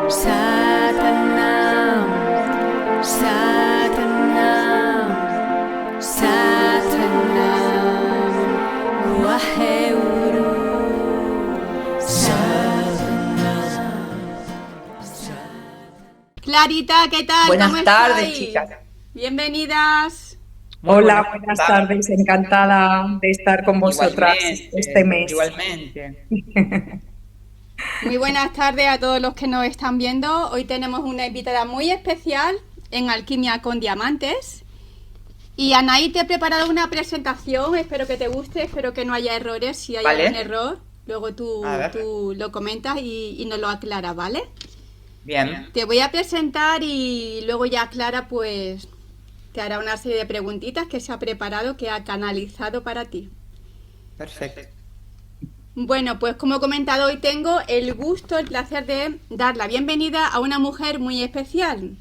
Satanam, Satanam, Satanam, Waheguru, Satanam. Clarita, ¿qué tal? Buenas ¿Cómo tardes, estáis? chicas. Bienvenidas. Muy Hola, buenas tardes. Encantada de estar con vosotras este mes. Igualmente. Muy buenas tardes a todos los que nos están viendo. Hoy tenemos una invitada muy especial en Alquimia con Diamantes. Y Anaí, te he preparado una presentación. Espero que te guste, espero que no haya errores. Si hay Vale. algún error, luego tú lo comentas y nos lo aclaras, ¿vale? Bien. Te voy a presentar y luego ya Clara pues te hará una serie de preguntitas que se ha preparado, que ha canalizado para ti. Perfecto. Bueno, pues como he comentado, hoy tengo el gusto, el placer de dar la bienvenida a una mujer muy especial.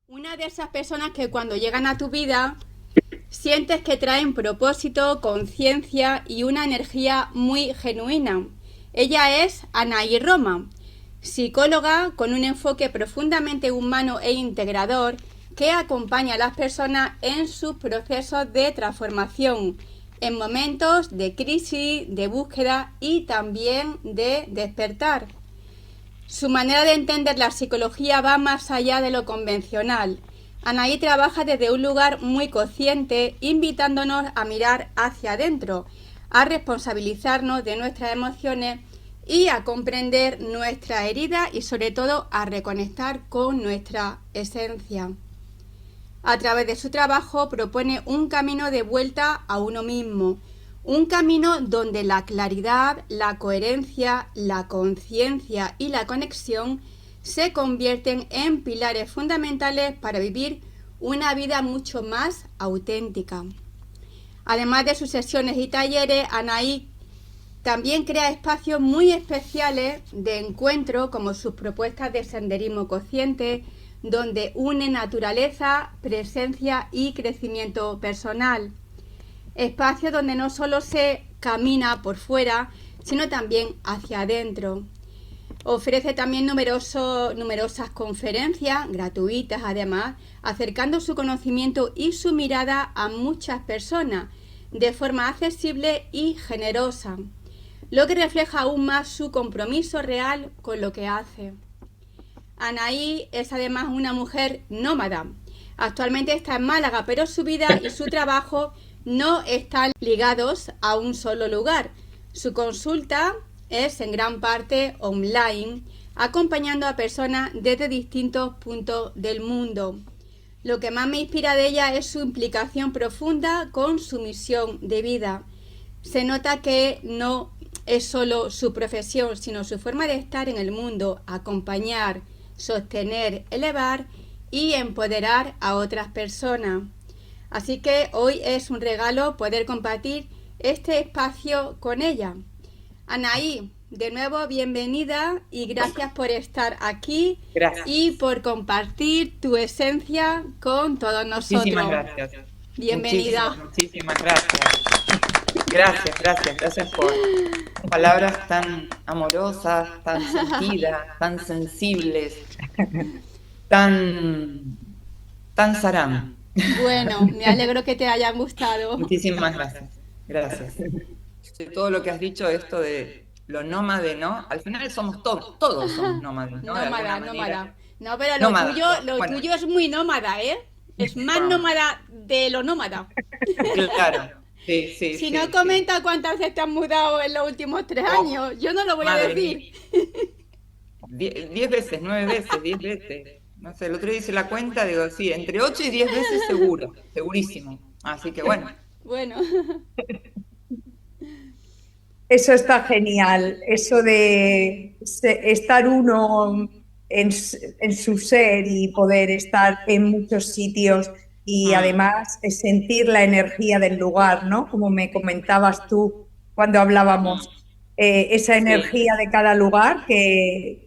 Una de esas personas que cuando llegan a tu vida sientes que traen propósito, conciencia y una energía muy genuina. Ella es Anaí Roma, psicóloga con un enfoque profundamente humano e integrador que acompaña a las personas en sus procesos de transformación, en momentos de crisis, de búsqueda y también de despertar. Su manera de entender la psicología va más allá de lo convencional. Anaí trabaja desde un lugar muy consciente, invitándonos a mirar hacia adentro, a responsabilizarnos de nuestras emociones y a comprender nuestra herida y sobre todo a reconectar con nuestra esencia. A través de su trabajo propone un camino de vuelta a uno mismo, un camino donde la claridad, la coherencia, la conciencia y la conexión se convierten en pilares fundamentales para vivir una vida mucho más auténtica. Además de sus sesiones y talleres, Anaí también crea espacios muy especiales de encuentro, como sus propuestas de senderismo consciente, donde une naturaleza, presencia y crecimiento personal. Espacios donde no solo se camina por fuera, sino también hacia adentro. Ofrece también numerosas conferencias gratuitas, además, acercando su conocimiento y su mirada a muchas personas de forma accesible y generosa, lo que refleja aún más su compromiso real con lo que hace. Anaí es además una mujer nómada. Actualmente está en Málaga, pero su vida y su trabajo no están ligados a un solo lugar. Su consulta es en gran parte online, acompañando a personas desde distintos puntos del mundo. Lo que más me inspira de ella es su implicación profunda con su misión de vida. Se nota que no es solo su profesión, sino su forma de estar en el mundo, acompañar, sostener, elevar y empoderar a otras personas. Así que hoy es un regalo poder compartir este espacio con ella. Anaí, de nuevo bienvenida y gracias por estar aquí. Gracias. Y por compartir tu esencia con todos nosotros. Muchísimas gracias. Bienvenida. Muchísimas gracias. Gracias por palabras tan amorosas, tan sentidas, tan sensibles, tan sarán. Bueno, me alegro que te hayan gustado. Muchísimas gracias. De todo lo que has dicho, esto de lo nómade, ¿no? Al final somos todos somos nómades, ¿no? De alguna manera. Nómada. No, pero Nómada, lo bueno. tuyo es muy nómada, ¿eh? Es más Bueno. nómada de lo nómada. Claro. Sí. Si no, comenta cuántas veces te has mudado en los últimos 3 años. Yo no lo voy a Madre decir. 10 veces, 9 veces, 10 veces. No sé, el otro día hice la cuenta, digo, sí, entre 8 y 10 veces seguro, segurísimo. Así que bueno. Bueno. Eso está genial, eso de estar uno en su ser y poder estar en muchos sitios y además sentir la energía del lugar, ¿no? Como me comentabas tú cuando hablábamos, esa energía de cada lugar que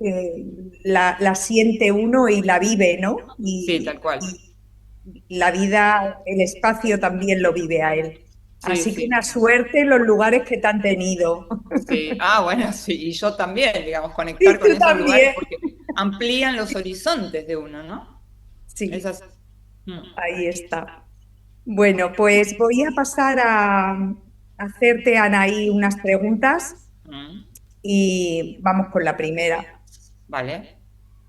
la siente uno y la vive, ¿no? Sí, tal cual. Y la vida, el espacio también lo vive a él. Sí, Así que sí, una suerte en los lugares que te han tenido. sí. Ah, bueno, sí, y yo también, digamos, Y conectar con tú esos lugares también. porque amplían los horizontes de uno, ¿no? Sí, Esas. Mm, ahí está. Bueno, pues voy a pasar a hacerte, Anaí, unas preguntas mm. y vamos con la primera. Vale.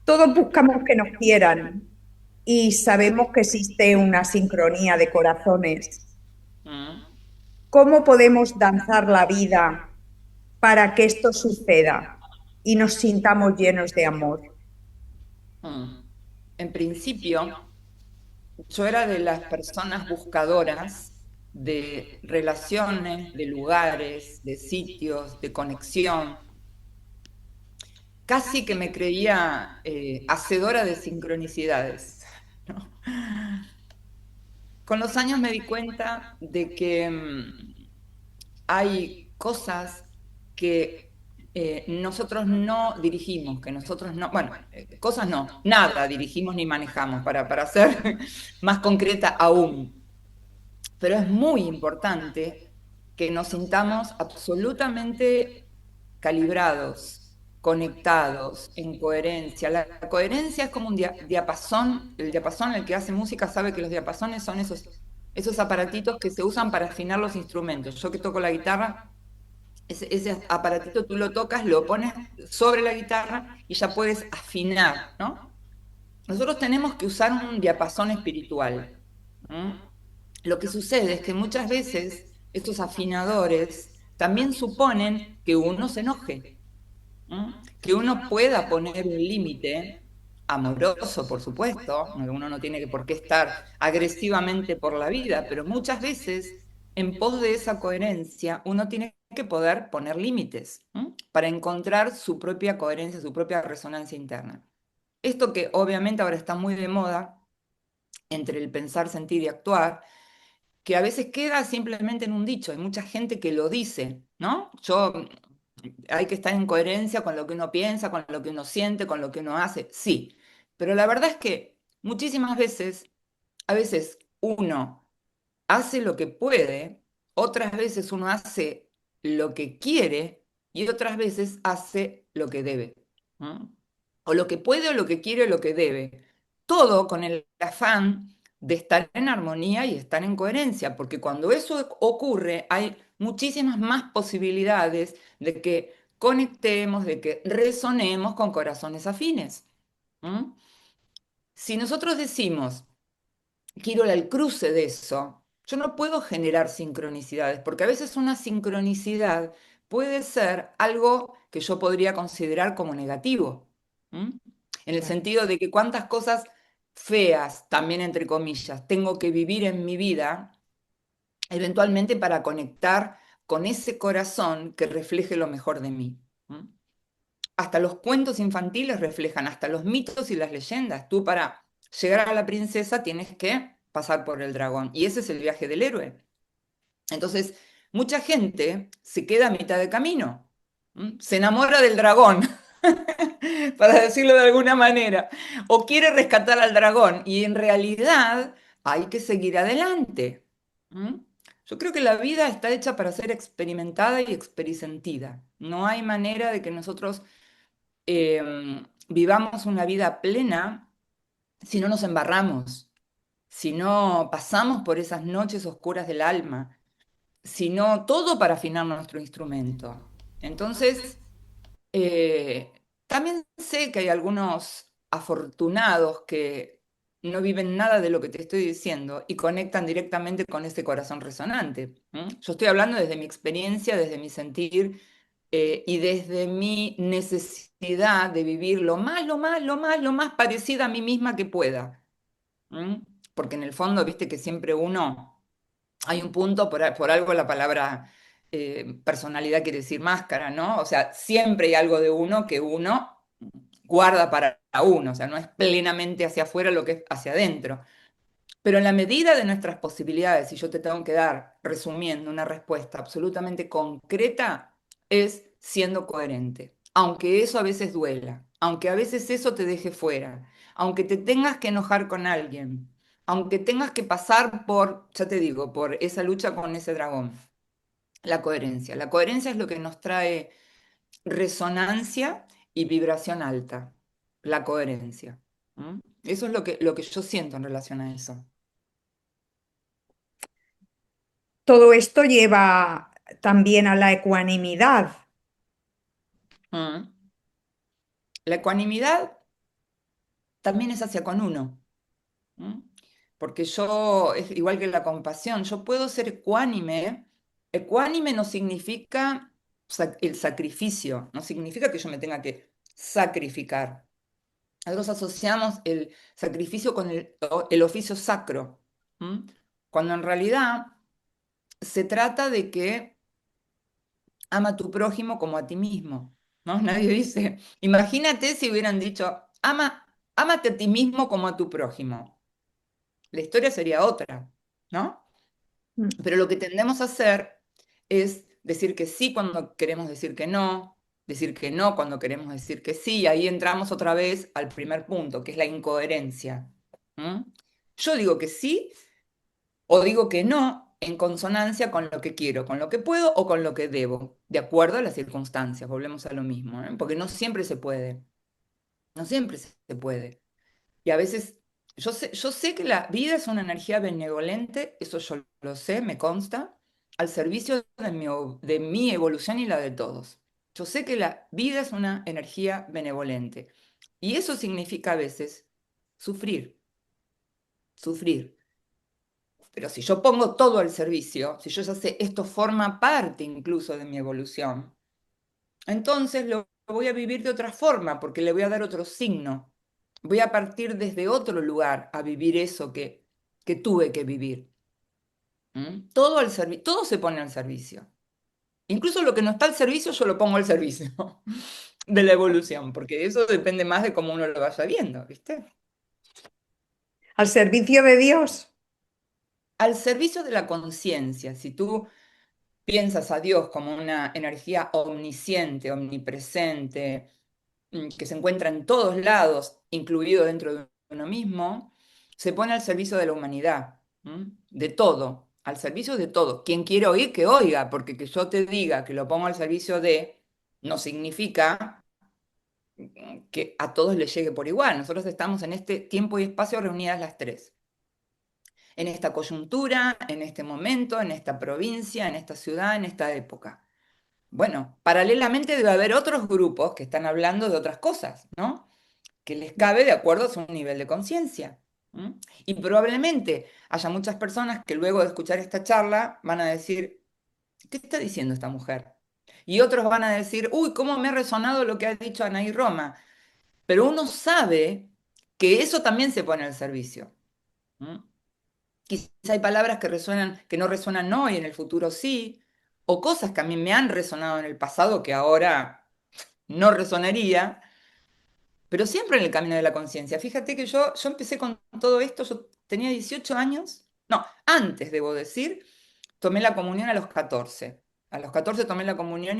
Todos buscamos que nos quieran y sabemos que existe una sincronía de corazones. Mm, ¿Cómo podemos danzar la vida para que esto suceda y nos sintamos llenos de amor? mm. En principio, yo era de las personas buscadoras de relaciones, de lugares, de sitios, de conexión. Casi que me creía hacedora de sincronicidades, ¿no? Con los años me di cuenta de que hay cosas que nosotros no dirigimos, que nosotros no, bueno, cosas no, nada dirigimos ni manejamos, para ser más concreta aún. Pero es muy importante que nos sintamos absolutamente calibrados, conectados, en coherencia. La coherencia es como un diapasón, el diapasón, el que hace música sabe que los diapasones son esos aparatitos que se usan para afinar los instrumentos. Yo que toco la guitarra, ese aparatito tú lo tocas, lo pones sobre la guitarra y ya puedes afinar, ¿no? Nosotros tenemos que usar un diapasón espiritual. ¿M? Lo que sucede es que muchas veces estos afinadores también suponen que uno se enoje, que uno pueda poner un límite amoroso, por supuesto, uno no tiene por qué estar agresivamente por la vida, pero muchas veces en pos de esa coherencia uno tiene que poder poner límites, para encontrar su propia coherencia, su propia resonancia interna. Esto que obviamente ahora está muy de moda entre el pensar, sentir y actuar, que a veces queda simplemente en un dicho. Hay mucha gente que lo dice, ¿no? Hay que estar en coherencia con lo que uno piensa, con lo que uno siente, con lo que uno hace. Sí, pero la verdad es que muchísimas veces, a veces uno hace lo que puede, otras veces uno hace lo que quiere y otras veces hace lo que debe. ¿No? O lo que puede o lo que quiere o lo que debe. Todo con el afán de estar en armonía y estar en coherencia, porque cuando eso ocurre hay muchísimas más posibilidades de que conectemos, de que resonemos con corazones afines. ¿Mm? Si nosotros decimos, quiero ir al cruce de eso, yo no puedo generar sincronicidades, porque a veces una sincronicidad puede ser algo que yo podría considerar como negativo. ¿M? En el sentido de que cuántas cosas feas, también entre comillas, tengo que vivir en mi vida, eventualmente para conectar con ese corazón que refleje lo mejor de mí. ¿M? Hasta los cuentos infantiles reflejan, hasta los mitos y las leyendas. Tú para llegar a la princesa tienes que pasar por el dragón. Y ese es el viaje del héroe. Entonces, mucha gente se queda a mitad de camino. Se enamora del dragón, para decirlo de alguna manera, o quiere rescatar al dragón. Y en realidad hay que seguir adelante. ¿Mm? Yo creo que la vida está hecha para ser experimentada y experisentida. No hay manera de que nosotros vivamos una vida plena si no nos embarramos, si no pasamos por esas noches oscuras del alma, si no todo para afinar nuestro instrumento. Entonces, eh, también sé que hay algunos afortunados que no viven nada de lo que te estoy diciendo y conectan directamente con ese corazón resonante. Yo estoy hablando desde mi experiencia, desde mi sentir, y desde mi necesidad de vivir lo más parecida a mí misma que pueda. ¿M? Porque en el fondo, viste que siempre uno, hay un punto, por algo la palabra personalidad quiere decir máscara, ¿no? O sea, siempre hay algo de uno que uno guarda para uno, o sea, no es plenamente hacia afuera lo que es hacia adentro. Pero en la medida de nuestras posibilidades, si yo te tengo que dar, resumiendo, una respuesta absolutamente concreta, es siendo coherente. Aunque eso a veces duela, aunque a veces eso te deje fuera, aunque te tengas que enojar con alguien, aunque tengas que pasar por, ya te digo, por esa lucha con ese dragón, la coherencia. La coherencia es lo que nos trae resonancia y vibración alta, la coherencia. ¿Mm? Eso es lo que yo siento en relación a eso. Todo esto lleva también a la ecuanimidad. ¿Mm? La ecuanimidad también es hacia con uno. ¿Mm? Porque yo, es igual que la compasión, yo puedo ser ecuánime. Ecuánime no significa el sacrificio, no significa que yo me tenga que sacrificar. Nosotros asociamos el sacrificio con el oficio sacro, ¿m? Cuando en realidad se trata de que ama a tu prójimo como a ti mismo, ¿no? Nadie dice, imagínate si hubieran dicho, ámate a ti mismo como a tu prójimo. La historia sería otra, ¿no? Mm. Pero lo que tendemos a hacer es decir que sí cuando queremos decir que no cuando queremos decir que sí, y ahí entramos otra vez al primer punto, que es la incoherencia. ¿Mm? Yo digo que sí o digo que no en consonancia con lo que quiero, con lo que puedo o con lo que debo, de acuerdo a las circunstancias, volvemos a lo mismo, ¿eh? Porque no siempre se puede, no siempre se puede. Y a veces, yo sé que la vida es una energía benevolente, eso yo lo sé, me consta, al servicio de mi evolución y la de todos. Yo sé que la vida es una energía benevolente. Y eso significa a veces sufrir, sufrir. Pero si yo pongo todo al servicio, si yo ya sé, esto forma parte incluso de mi evolución, entonces lo voy a vivir de otra forma, porque le voy a dar otro signo. Voy a partir desde otro lugar a vivir eso que tuve que vivir. ¿Mm? Todo se pone al servicio. Incluso lo que no está al servicio, yo lo pongo al servicio de la evolución, porque eso depende más de cómo uno lo vaya viendo, ¿viste? Al servicio de Dios. Al servicio de la conciencia. Si tú piensas a Dios como una energía omnisciente, omnipresente, que se encuentra en todos lados, incluido dentro de uno mismo, se pone al servicio de la humanidad, de todo, al servicio de todo. Quien quiere oír, que oiga, porque que yo te diga que lo pongo al servicio de, no significa que a todos les llegue por igual. Nosotros estamos en este tiempo y espacio reunidas las tres. En esta coyuntura, en este momento, en esta provincia, en esta ciudad, en esta época. Bueno, paralelamente debe haber otros grupos que están hablando de otras cosas, ¿no? Que les cabe de acuerdo a su nivel de conciencia. ¿M? Y probablemente haya muchas personas que luego de escuchar esta charla van a decir, ¿qué está diciendo esta mujer? Y otros van a decir, uy, ¿cómo me ha resonado lo que ha dicho Anaí Roma? Pero uno sabe que eso también se pone al servicio. ¿M? Quizás hay palabras que resuenan, que no resuenan hoy, en el futuro sí, o cosas que a mí me han resonado en el pasado que ahora no resonaría, pero siempre en el camino de la conciencia. Fíjate que yo empecé con todo esto, yo tenía 18 años, no, antes debo decir, tomé la comunión a los 14. A los 14 tomé la comunión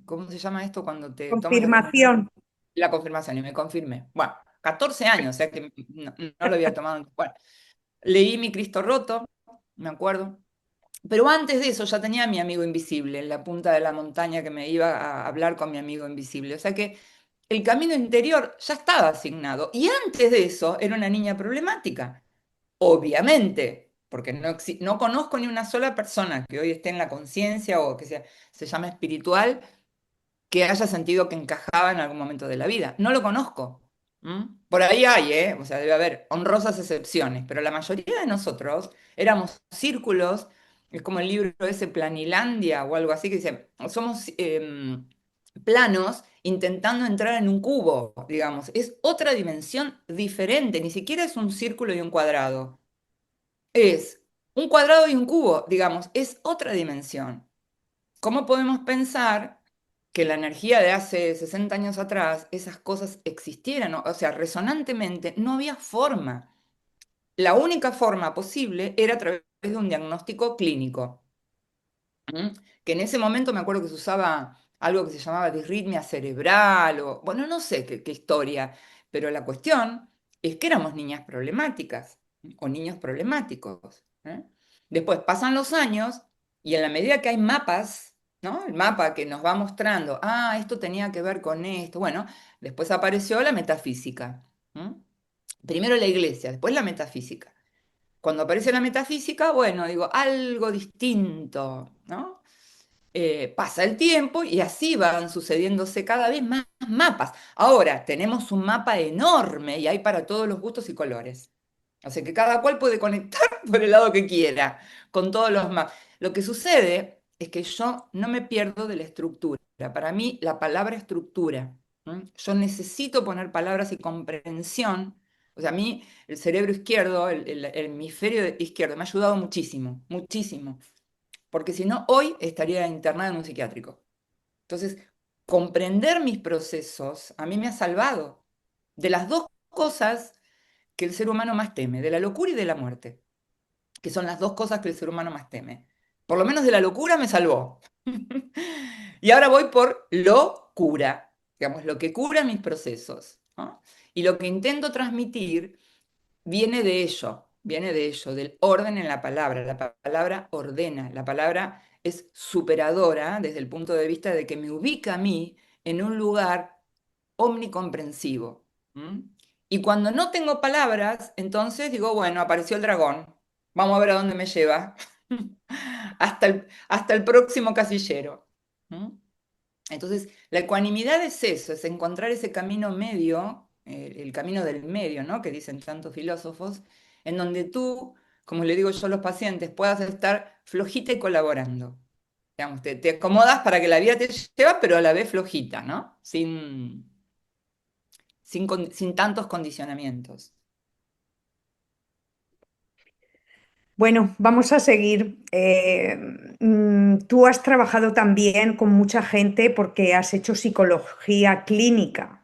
¿cómo se llama esto cuando te tomas la comunión? Confirmación. La confirmación y me confirmé. Bueno, 14 años, o sea que no lo había tomado antes. Bueno, leí Mi Cristo Roto, me acuerdo. Pero antes de eso ya tenía a mi amigo invisible en la punta de la montaña que me iba a hablar con mi amigo invisible. O sea que el camino interior ya estaba asignado. Y antes de eso era una niña problemática, obviamente, porque no conozco ni una sola persona que hoy esté en la conciencia o que se llame espiritual que haya sentido que encajaba en algún momento de la vida. No lo conozco. Por ahí hay, ¿eh? O sea, debe haber honrosas excepciones, pero la mayoría de nosotros éramos círculos, es como el libro ese Planilandia o algo así, que dice, somos planos intentando entrar en un cubo, digamos. Es otra dimensión diferente, ni siquiera es un círculo y un cuadrado. Es un cuadrado y un cubo, digamos, es otra dimensión. ¿Cómo podemos pensar que la energía de hace 60 años atrás, esas cosas existieran? O sea, resonantemente no había forma. La única forma posible era a través de un diagnóstico clínico. ¿Mm? Que en ese momento me acuerdo que se usaba algo que se llamaba disritmia cerebral, o bueno, no sé qué historia, pero la cuestión es que éramos niñas problemáticas o niños problemáticos. ¿Eh? Después pasan los años y en la medida que hay mapas, ¿no? El mapa que nos va mostrando, ah, esto tenía que ver con esto. Bueno, después apareció la metafísica. ¿Mm? Primero la iglesia, después la metafísica. Cuando aparece la metafísica, bueno, digo, algo distinto, ¿no? Pasa el tiempo y así van sucediéndose cada vez más mapas. Ahora tenemos un mapa enorme y hay para todos los gustos y colores. O sea que cada cual puede conectar por el lado que quiera con todos los mapas. Lo que sucede es que yo no me pierdo de la estructura. Para mí la palabra estructura. ¿M? Yo necesito poner palabras y comprensión. O sea, a mí el cerebro izquierdo, el hemisferio izquierdo me ha ayudado muchísimo, muchísimo porque si no, hoy estaría internada en un psiquiátrico. Entonces, comprender mis procesos a mí me ha salvado de las dos cosas que el ser humano más teme, de la locura y de la muerte, que son las dos cosas que el ser humano más teme. Por lo menos de la locura me salvó. Y ahora voy por locura, digamos, lo que cura mis procesos, ¿no? Y lo que intento transmitir viene de ello, del orden en la palabra. La palabra ordena, la palabra es superadora desde el punto de vista de que me ubica a mí en un lugar omnicomprensivo. ¿M? Y cuando no tengo palabras, entonces digo, bueno, apareció el dragón, vamos a ver a dónde me lleva, hasta el próximo casillero. ¿M? Entonces, la ecuanimidad es eso, es encontrar ese camino medio, el camino del medio, ¿no? Que dicen tantos filósofos, en donde tú, como le digo yo a los pacientes, puedas estar flojita y colaborando. Digamos, te acomodas para que la vida te lleve, pero a la vez flojita, ¿no? Sin tantos condicionamientos. Bueno, vamos a seguir. Tú has trabajado también con mucha gente porque has hecho psicología clínica.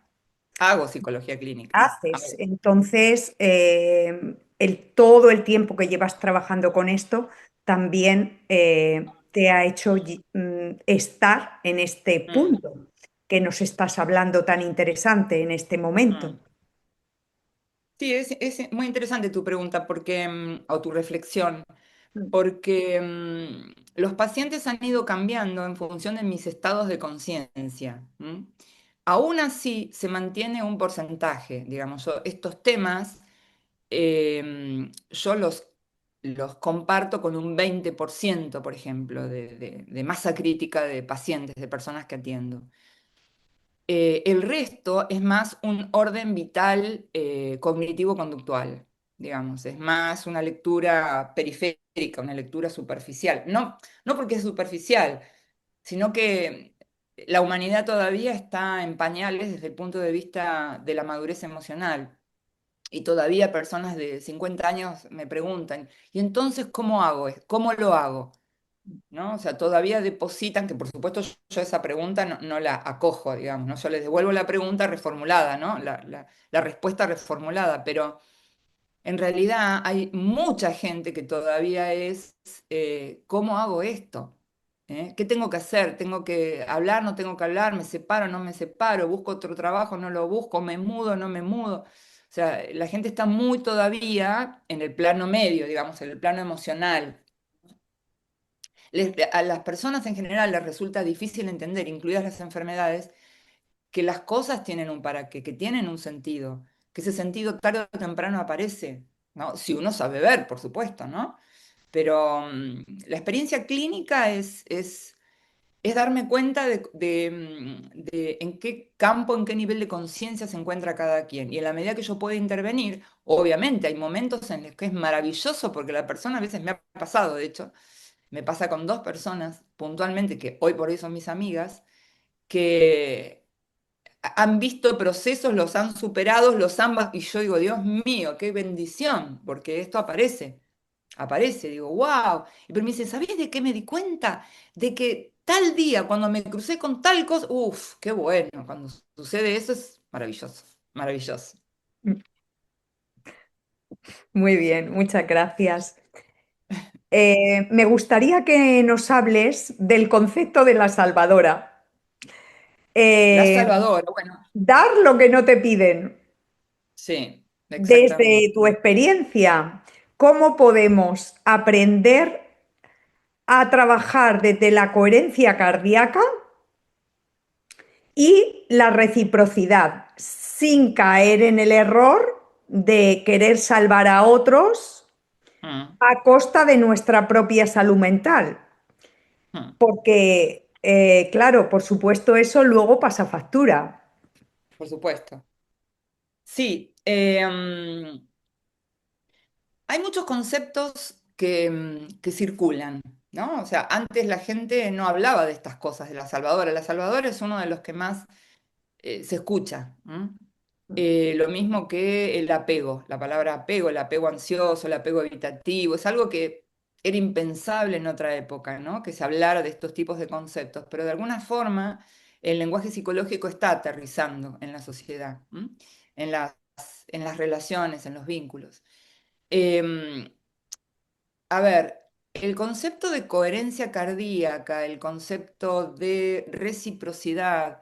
Hago psicología clínica. Haces. Entonces, todo el tiempo que llevas trabajando con esto también te ha hecho estar en este Mm. punto que nos estás hablando tan interesante en este momento. Mm. Sí, es muy interesante tu pregunta porque, o tu reflexión, Mm. porque los pacientes han ido cambiando en función de mis estados de conciencia. ¿M? Aún así, se mantiene un porcentaje, digamos, estos temas yo los comparto con un 20%, por ejemplo, de masa crítica de pacientes, de personas que atiendo. El resto es más un orden vital cognitivo-conductual, digamos, es más una lectura periférica, una lectura superficial. No, no porque es superficial, sino que la humanidad todavía está en pañales desde el punto de vista de la madurez emocional. Y todavía personas de 50 años me preguntan, ¿y entonces cómo hago? ¿Cómo lo hago? ¿No? O sea, todavía depositan, que por supuesto yo esa pregunta no la acojo, digamos, ¿no? Yo les devuelvo la pregunta reformulada, ¿no? La respuesta reformulada, pero en realidad hay mucha gente que todavía es, ¿cómo hago esto? ¿Qué tengo que hacer? ¿Tengo que hablar? ¿No tengo que hablar? ¿Me separo? ¿No me separo? ¿Busco otro trabajo? ¿No lo busco? ¿Me mudo? ¿No me mudo? O sea, la gente está muy todavía en el plano medio, digamos, en el plano emocional. A las personas en general les resulta difícil entender, incluidas las enfermedades, que las cosas tienen un para qué, que tienen un sentido, que ese sentido tarde o temprano aparece, ¿no? Si uno sabe ver, por supuesto, ¿no? Pero la experiencia clínica es darme cuenta de en qué campo, en qué nivel de conciencia se encuentra cada quien. Y en la medida que yo pueda intervenir, obviamente hay momentos en los que es maravilloso, porque la persona a veces me ha pasado, de hecho, me pasa con dos personas puntualmente, que hoy por hoy son mis amigas, que han visto procesos, los han superado, y yo digo, Dios mío, qué bendición, porque esto aparece, digo, wow. Y pero me dice, ¿sabés de qué me di cuenta? De que tal día, cuando me crucé con tal cosa, uff, qué bueno, cuando sucede eso es maravilloso, maravilloso. Muy bien, muchas gracias. Me gustaría que nos hables del concepto de la salvadora. La Eh, Salvadora, bueno, Dar lo que no te piden. sí. desde tu exactamente. experiencia, ¿cómo podemos aprender a trabajar desde la coherencia cardíaca y la reciprocidad sin caer en el error de querer salvar a otros Mm, a costa de nuestra propia salud mental? mm, Porque, claro, por supuesto, eso luego pasa factura. por supuesto. Sí, hay muchos conceptos que circulan, ¿no? O sea, antes la gente no hablaba de estas cosas de la salvadora. La salvadora es uno de los que más se escucha. ¿M? Lo mismo que el apego, la palabra apego, el apego ansioso, el apego evitativo, es algo que era impensable en otra época, ¿no? Que se hablara de estos tipos de conceptos, pero de alguna forma el lenguaje psicológico está aterrizando en la sociedad, ¿m? En en las relaciones, en los vínculos. Em, a ver, el concepto de coherencia cardíaca, el concepto de reciprocidad,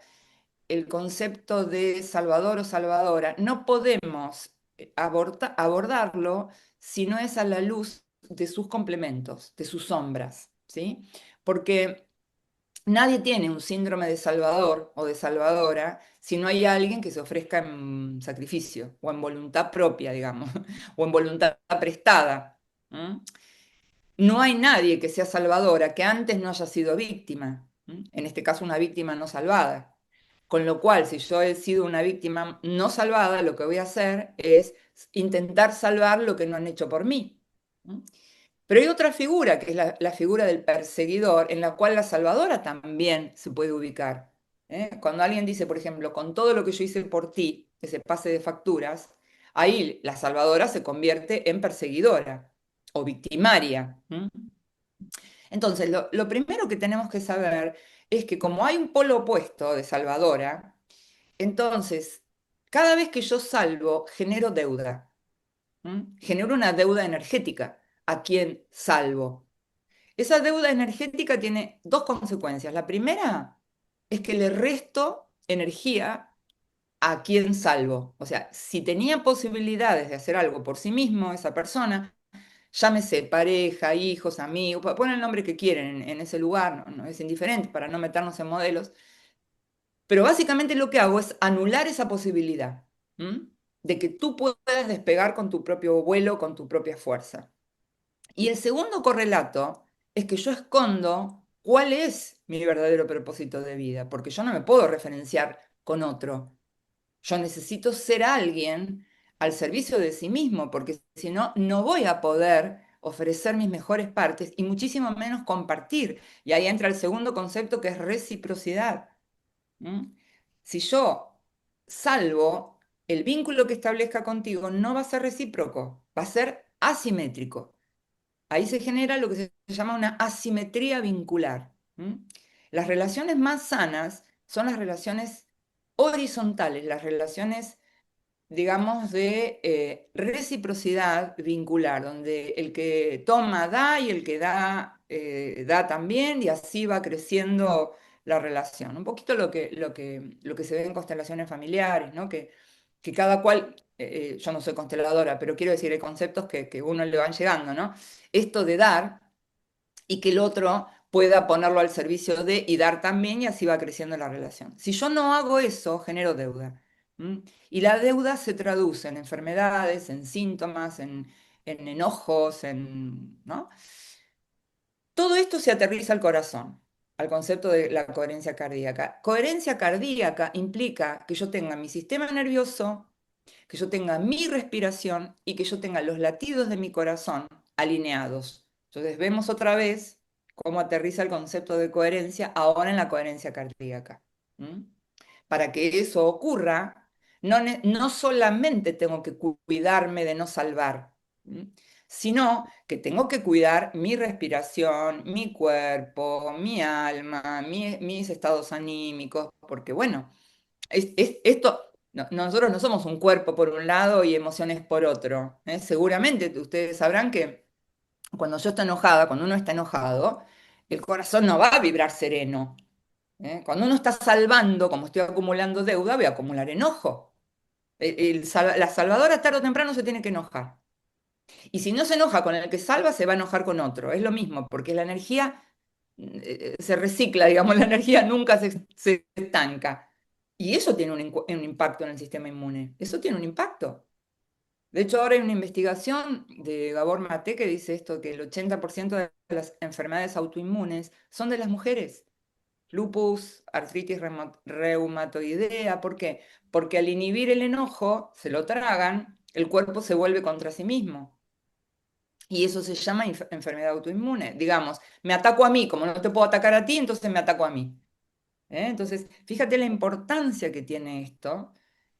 el concepto de salvador o salvadora, no podemos abordarlo si no es a la luz de sus complementos, de sus sombras, ¿sí? Porque nadie tiene un síndrome de salvador o de salvadora si no hay alguien que se ofrezca en sacrificio o en voluntad propia, digamos, o en voluntad prestada. ¿M? No hay nadie que sea salvadora que antes no haya sido víctima, ¿m? En este caso una víctima no salvada. Con lo cual, si yo he sido una víctima no salvada, lo que voy a hacer es intentar salvar lo que no han hecho por mí. ¿M? Pero hay otra figura, que es la figura del perseguidor, en la cual la salvadora también se puede ubicar. ¿Eh? Cuando alguien dice, por ejemplo, con todo lo que yo hice por ti, ese pase de facturas, ahí la salvadora se convierte en perseguidora o victimaria. ¿M? Entonces, lo primero que tenemos que saber es que como hay un polo opuesto de salvadora, entonces, cada vez que yo salvo, genero deuda. Genero una deuda energética a quien salvo. Esa deuda energética tiene dos consecuencias. La primera es que le resto energía a quien salvo. O sea, si tenía posibilidades de hacer algo por sí mismo, esa persona, llámese pareja, hijos, amigos, ponen el nombre que quieren en ese lugar, no es indiferente para no meternos en modelos, pero básicamente lo que hago es anular esa posibilidad, ¿m? De que tú puedas despegar con tu propio vuelo, con tu propia fuerza. Y el segundo correlato es que yo escondo cuál es mi verdadero propósito de vida, porque yo no me puedo referenciar con otro. Yo necesito ser alguien al servicio de sí mismo, porque si no, no voy a poder ofrecer mis mejores partes y muchísimo menos compartir. Y ahí entra el segundo concepto que es reciprocidad. ¿M? Si yo salvo, el vínculo que establezca contigo no va a ser recíproco, va a ser asimétrico. Ahí se genera lo que se llama una asimetría vincular. ¿M? Las relaciones más sanas son las relaciones horizontales, las relaciones, digamos, de reciprocidad vincular, donde el que toma da y el que da da también, y así va creciendo la relación. Un poquito lo que se ve en constelaciones familiares, ¿no? Que cada cual, yo no soy consteladora, pero quiero decir, hay conceptos que uno le van llegando, ¿no? Esto de dar y que el otro pueda ponerlo al servicio de y dar también, y así va creciendo la relación. Si yo no hago eso, genero deuda. ¿M? Y la deuda se traduce en enfermedades, en síntomas, en enojos, ¿no? Todo esto se aterriza al corazón, al concepto de la coherencia cardíaca. Coherencia cardíaca implica que yo tenga mi sistema nervioso, que yo tenga mi respiración y que yo tenga los latidos de mi corazón alineados. Entonces vemos otra vez cómo aterriza el concepto de coherencia ahora en la coherencia cardíaca. ¿M? Para que eso ocurra, no solamente tengo que cuidarme de no salvar, ¿m? Sino que tengo que cuidar mi respiración, mi cuerpo, mi alma, mis estados anímicos, porque bueno, esto, nosotros no somos un cuerpo por un lado y emociones por otro, ¿eh? Seguramente ustedes sabrán que cuando yo estoy enojada, cuando uno está enojado, el corazón no va a vibrar sereno, ¿eh? Cuando uno está salvando, como estoy acumulando deuda, voy a acumular enojo. La salvadora tarde o temprano se tiene que enojar. Y si no se enoja con el que salva, se va a enojar con otro. Es lo mismo, porque la energía se recicla, digamos, la energía nunca se estanca. Y eso tiene un impacto en el sistema inmune. Eso tiene un impacto. De hecho, ahora hay una investigación de Gabor Mate que dice esto, que el 80% de las enfermedades autoinmunes son de las mujeres. Lupus, artritis reumatoidea. ¿Por qué? Porque al inhibir el enojo, se lo tragan, el cuerpo se vuelve contra sí mismo. Y eso se llama enfermedad autoinmune. Digamos, me ataco a mí, como no te puedo atacar a ti, entonces me ataco a mí. Entonces, fíjate la importancia que tiene esto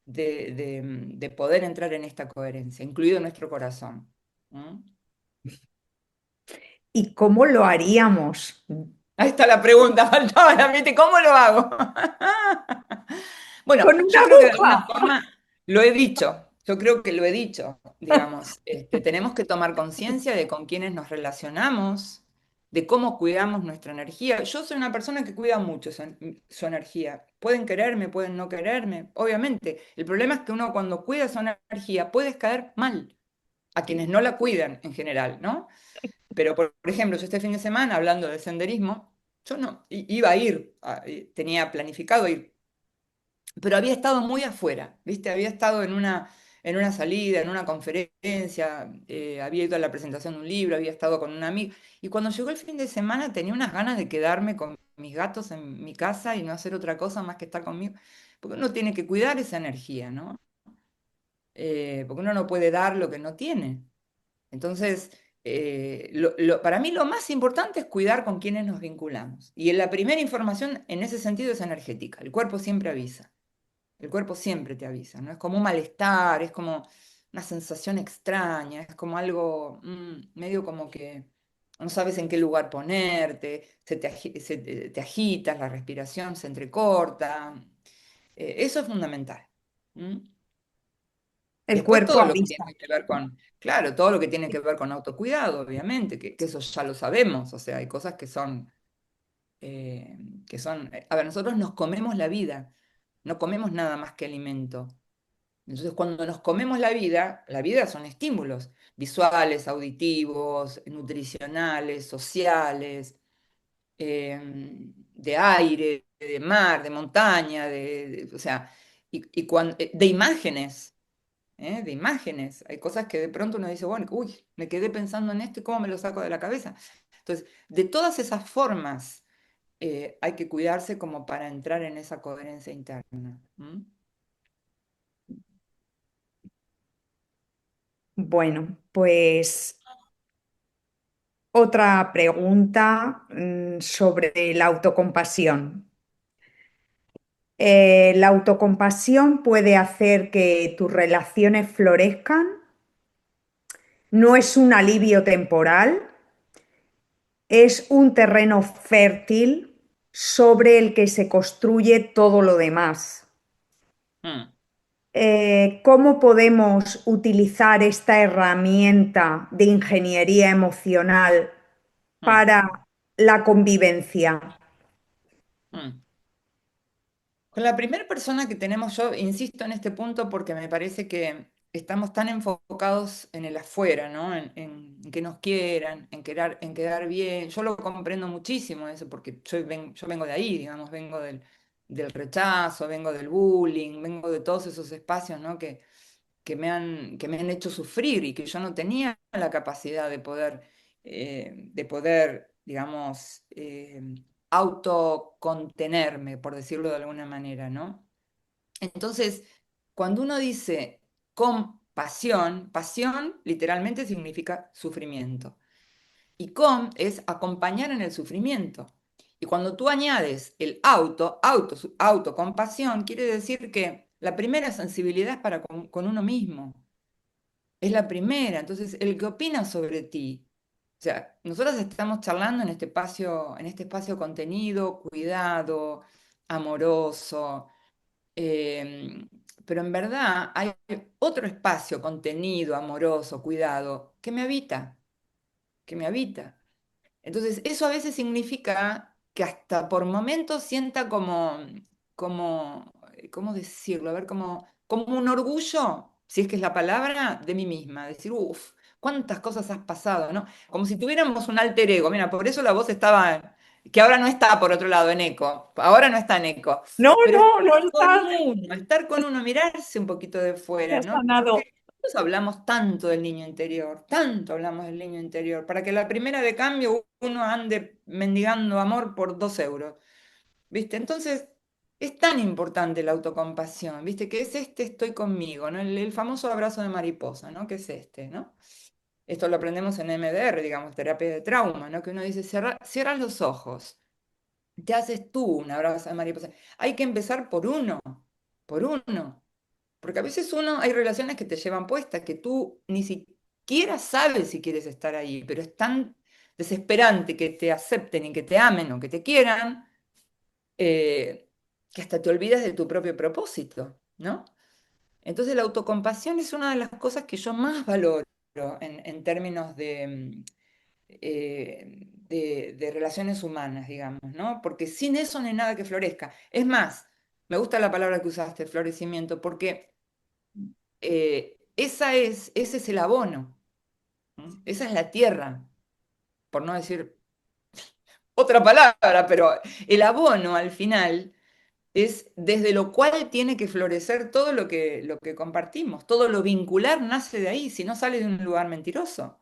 de poder entrar en esta coherencia, incluido nuestro corazón. ¿Mm? ¿Y cómo lo haríamos? Ahí está la pregunta, faltaba la mente, ¿cómo lo hago? Bueno, Con yo una creo que de alguna aguja. forma lo he dicho, yo creo que lo he dicho, digamos, tenemos que tomar conciencia de con quiénes nos relacionamos, de cómo cuidamos nuestra energía. Yo soy una persona que cuida mucho su energía. Pueden quererme, pueden no quererme, obviamente. El problema es que uno cuando cuida su energía puede caer mal a quienes no la cuidan en general, ¿no? Pero, por ejemplo, yo este fin de semana, hablando de senderismo, yo no iba a ir, tenía planificado ir, pero había estado muy afuera, ¿viste? Había estado en una salida, en una conferencia, había ido a la presentación de un libro, había estado con un amigo, y cuando llegó el fin de semana tenía unas ganas de quedarme con mis gatos en mi casa y no hacer otra cosa más que estar conmigo, porque uno tiene que cuidar esa energía, ¿no? Porque uno no puede dar lo que no tiene. Entonces, para mí lo más importante es cuidar con quienes nos vinculamos. Y la primera información en ese sentido es energética. El cuerpo siempre avisa. El cuerpo siempre te avisa, ¿no? Es como un malestar, es como una sensación extraña, es como algo medio como que no sabes en qué lugar ponerte, te agitas, la respiración se entrecorta. Eso es fundamental. ¿Mm? El Después cuerpo todo lo que avisa. tiene que ver claro, todo lo que tiene que ver con autocuidado, obviamente, que eso ya lo sabemos, o sea, hay cosas eh, a ver, nosotros nos comemos la vida, no comemos nada más que alimento. Entonces, cuando nos comemos la vida son estímulos visuales, auditivos, nutricionales, sociales, de aire, de mar, de montaña, o sea, de imágenes. De imágenes. Hay cosas que de pronto uno dice, bueno, uy, me quedé pensando en esto y cómo me lo saco de la cabeza. Entonces, de todas esas formas hay que cuidarse como para entrar en esa coherencia interna. ¿Mm? Bueno, pues otra pregunta sobre la autocompasión. ¿La autocompasión puede hacer que tus relaciones florezcan? ¿No es un alivio temporal? ¿Es un terreno fértil sobre el que se construye todo lo demás? Mm, ¿Cómo podemos utilizar esta herramienta de ingeniería emocional mm, para la convivencia? mm. Con la primera persona que tenemos, yo insisto en este punto porque me parece que estamos tan enfocados en el afuera, ¿no? En que nos quieran, en quedar bien. Yo lo comprendo muchísimo eso porque yo vengo de ahí, digamos, vengo del rechazo, vengo del bullying, vengo de todos esos espacios, ¿no? que me han hecho sufrir y que yo no tenía la capacidad de poder, digamos, autocontenerme, por decirlo de alguna manera, ¿no? Entonces, cuando uno dice compasión, pasión literalmente significa sufrimiento. Y es acompañar en el sufrimiento. Y cuando tú añades el autocompasión, quiere decir que la primera sensibilidad es para con uno mismo. Es la primera. Entonces, el que opina sobre ti. O sea, nosotros estamos charlando en este espacio contenido, cuidado, amoroso, pero en verdad hay otro espacio contenido, amoroso, cuidado, que me habita. Entonces, eso a veces significa que hasta por momentos sienta como, ¿cómo decirlo? A ver, como un orgullo, si es que es la palabra, de mí misma. Decir, uff, cuántas cosas has pasado, ¿no? Como si tuviéramos un alter ego. Mira, por eso la voz estaba, que ahora no está por otro lado en eco, ahora no está en eco, No, pero no, no está, estar con uno, mirarse un poquito de se fuera, ha ¿no? sanado. Porque nosotros hablamos tanto del niño interior, tanto hablamos del niño interior, para que la primera de cambio uno ande mendigando amor por 2 euros. ¿Viste? Entonces, es tan importante la autocompasión, ¿viste? Que es este estoy conmigo, ¿no? El famoso abrazo de mariposa, ¿no? Que es este, ¿no? Esto lo aprendemos en MDR, digamos, terapia de trauma, ¿no? Que uno dice, cierras los ojos, te haces tú un abrazo de mariposa. Hay que empezar por uno. Porque a veces hay relaciones que te llevan puestas, que tú ni siquiera sabes si quieres estar ahí, pero es tan desesperante que te acepten y que te amen o que te quieran, eh, que hasta te olvidas de tu propio propósito, ¿no? Entonces la autocompasión es una de las cosas que yo más valoro en términos de relaciones humanas, digamos, ¿no? Porque sin eso no hay nada que florezca. Es más, me gusta la palabra que usaste, florecimiento, porque ese es el abono, ¿no? Esa es la tierra, por no decir otra palabra, pero el abono al final es desde lo cual tiene que florecer todo lo que compartimos. Todo lo vincular nace de ahí, si no sale de un lugar mentiroso.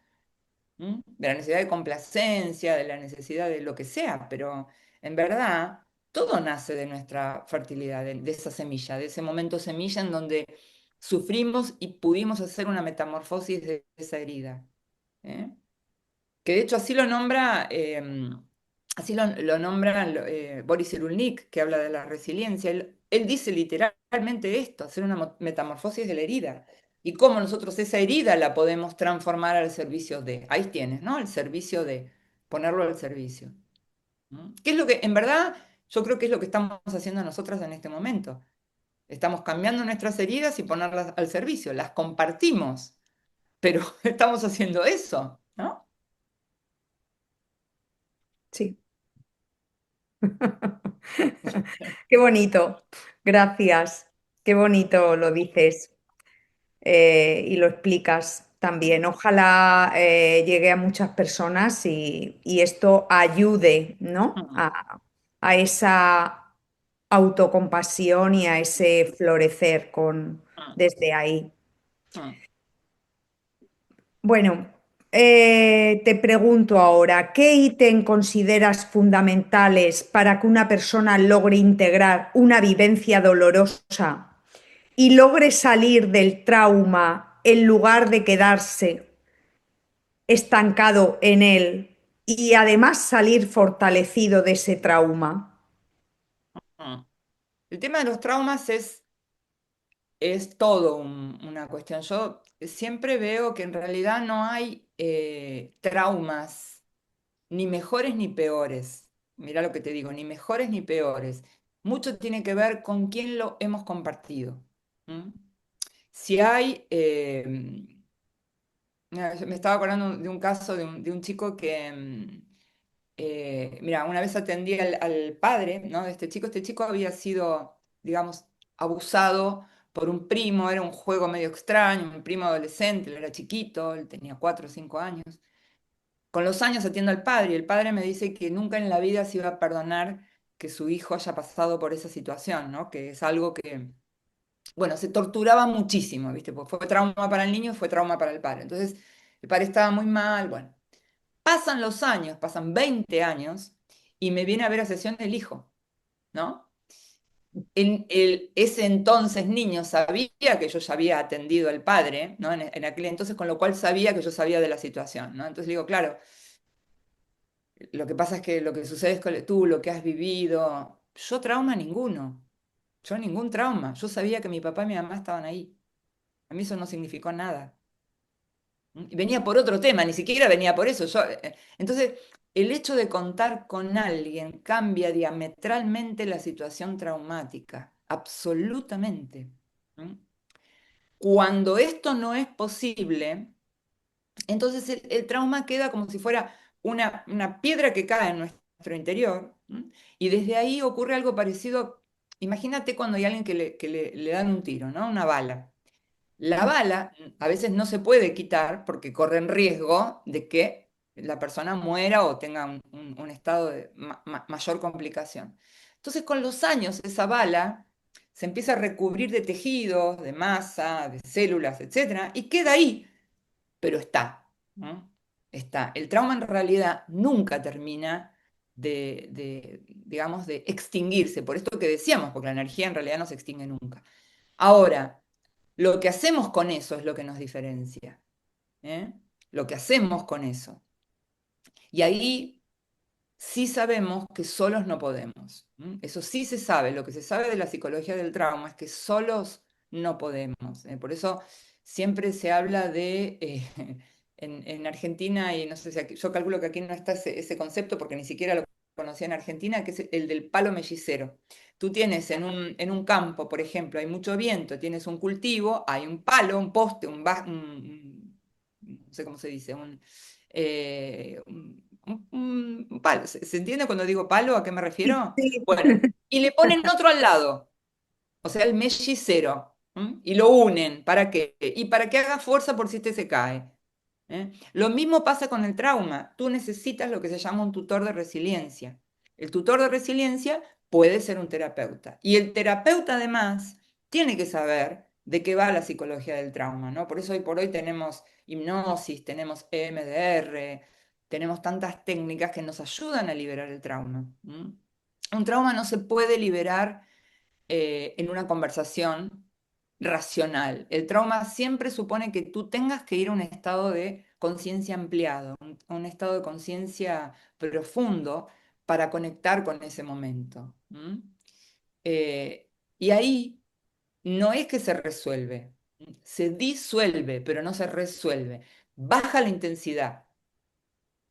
¿M? De la necesidad de complacencia, de la necesidad de lo que sea, pero en verdad todo nace de nuestra fertilidad, de esa semilla, de ese momento semilla en donde sufrimos y pudimos hacer una metamorfosis de esa herida. ¿Eh? Que de hecho así lo nombra Boris Cyrulnik, que habla de la resiliencia. Él dice literalmente esto, hacer una metamorfosis de la herida. Y cómo nosotros esa herida la podemos transformar al servicio de, ahí tienes, ¿no? Al servicio de, ponerlo al servicio. ¿No? ¿Qué es lo que, en verdad, yo creo que es lo que estamos haciendo nosotras en este momento? Estamos cambiando nuestras heridas y ponerlas al servicio, las compartimos, pero estamos haciendo eso, ¿no? Sí. Qué bonito. Gracias. Qué bonito lo dices, y lo explicas también. Ojalá llegue a muchas personas y esto ayude, ¿no? Mm, A esa autocompasión y a ese florecer mm, desde ahí. mm. Bueno, te pregunto ahora, ¿qué ítem consideras fundamentales para que una persona logre integrar una vivencia dolorosa y logre salir del trauma en lugar de quedarse estancado en él y además salir fortalecido de ese trauma? Mm. El tema de los traumas es todo una cuestión. Yo siempre veo que en realidad no hay traumas ni mejores ni peores. Mira lo que te digo, ni mejores ni peores. Mucho tiene que ver con quién lo hemos compartido. ¿M? Si hay, mira, yo me estaba acordando de un caso de un chico que, mira, una vez atendí al padre, ¿no? De este chico había sido, digamos, abusado por un primo, era un juego medio extraño, un primo adolescente, él era chiquito, él tenía 4 o 5 años. Con los años atiendo al padre y el padre me dice que nunca en la vida se iba a perdonar que su hijo haya pasado por esa situación, ¿no? Que es algo que, bueno, se torturaba muchísimo, ¿viste? Porque fue trauma para el niño y fue trauma para el padre. Entonces, el padre estaba muy mal, bueno. Pasan los años, pasan 20 años, y me viene a ver a sesión el hijo, ¿no? Ese entonces niño sabía que yo ya había atendido al padre, ¿no? En aquel entonces, con lo cual sabía que yo sabía de la situación, ¿no? Entonces le digo, claro, lo que pasa es que lo que sucede es que tú, lo que has vivido, yo trauma ninguno, yo ningún trauma, yo sabía que mi papá y mi mamá estaban ahí, a mí eso no significó nada. Y venía por otro tema, ni siquiera venía por eso. Entonces, el hecho de contar con alguien cambia diametralmente la situación traumática, absolutamente. ¿Mm? Cuando esto no es posible, entonces el trauma queda como si fuera una piedra que cae en nuestro interior. ¿Mm? Y desde ahí ocurre algo parecido imagínate cuando hay alguien le dan un tiro, ¿no? Una bala. La bala a veces no se puede quitar porque corre en riesgo de que la persona muera o tenga un estado de mayor complicación. Entonces, con los años, esa bala se empieza a recubrir de tejidos, de masa, de células, etcétera, y queda ahí, pero está, ¿no? Está. El trauma en realidad nunca termina digamos, de extinguirse, por esto que decíamos, porque la energía en realidad no se extingue nunca. Ahora, lo que hacemos con eso es lo que nos diferencia, ¿eh? Lo que hacemos con eso. Y ahí sí sabemos que solos no podemos. Eso sí se sabe. Lo que se sabe de la psicología del trauma es que solos no podemos. Por eso siempre se habla de, en Argentina, y no sé si yo calculo que aquí no está ese concepto porque ni siquiera lo conocía en Argentina, que es el del palo mellicero. Tú tienes en un campo, por ejemplo, hay mucho viento, tienes un cultivo, hay un palo, un poste, no sé cómo se dice, un palo. ¿Se entiende cuando digo palo a qué me Sí, refiero? sí. Bueno, y le ponen otro al lado, o sea, el mellicero, y lo unen. ¿Para qué? Y para que haga fuerza por si este se cae. Lo mismo pasa con el trauma. Tú necesitas lo que se llama un tutor de resiliencia. El tutor de resiliencia puede ser un terapeuta. Y el terapeuta además tiene que saber de qué va la psicología del trauma, ¿no? Por eso hoy por hoy tenemos hipnosis, tenemos EMDR, tenemos tantas técnicas que nos ayudan a liberar el trauma. Un trauma no se puede liberar en una conversación racional. El trauma siempre supone que tú tengas que ir a un estado de conciencia ampliado, un estado de conciencia profundo para conectar con ese momento. Y ahí no es que se resuelve, se disuelve, pero no se resuelve. Baja la intensidad,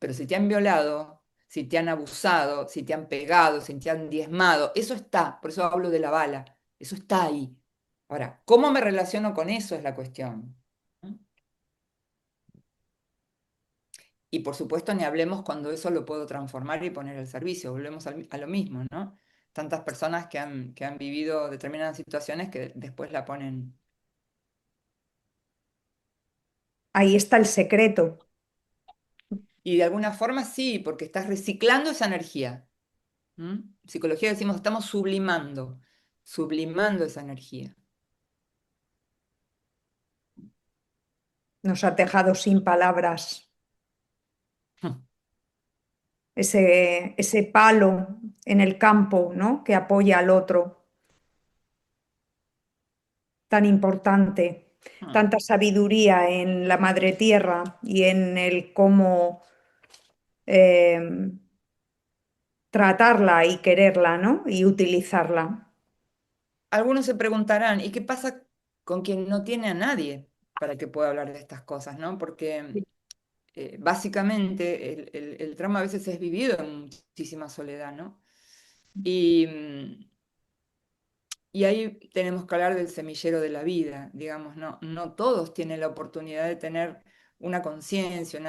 pero si te han violado, si te han abusado, si te han pegado, si te han diezmado, eso está, por eso hablo de la bala, eso está ahí. Ahora, ¿cómo me relaciono con eso es la cuestión? ¿No? Y por supuesto, ni hablemos cuando eso lo puedo transformar y poner al servicio, volvemos a lo mismo, ¿no? Tantas personas que han vivido determinadas situaciones que después la ponen. Ahí está el secreto. Y de alguna forma sí, porque estás reciclando esa energía. En psicología decimos, estamos sublimando esa energía. Nos ha dejado sin palabras ese palo en el campo, ¿no? Que apoya al otro, tan importante, tanta sabiduría en la madre tierra y en el cómo eh, tratarla y quererla, ¿no? Y utilizarla. Algunos se preguntarán, ¿y qué pasa con quien no tiene a nadie para que pueda hablar de estas cosas, ¿no? Porque básicamente el trauma a veces es vivido en muchísima soledad, ¿no? Y, y ahí tenemos que hablar del semillero de la vida, digamos, no todos tienen la oportunidad de tener una conciencia,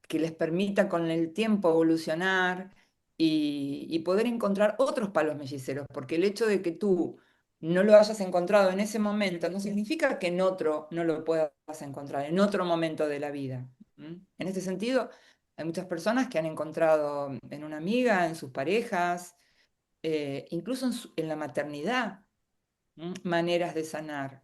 que les permita con el tiempo evolucionar y poder encontrar otros palos melliceros, porque el hecho de que tú no lo hayas encontrado en ese momento no significa que en otro no lo puedas encontrar, en otro momento de la vida. En este sentido, hay muchas personas que han encontrado en una amiga, en sus parejas, incluso en la maternidad, maneras de sanar.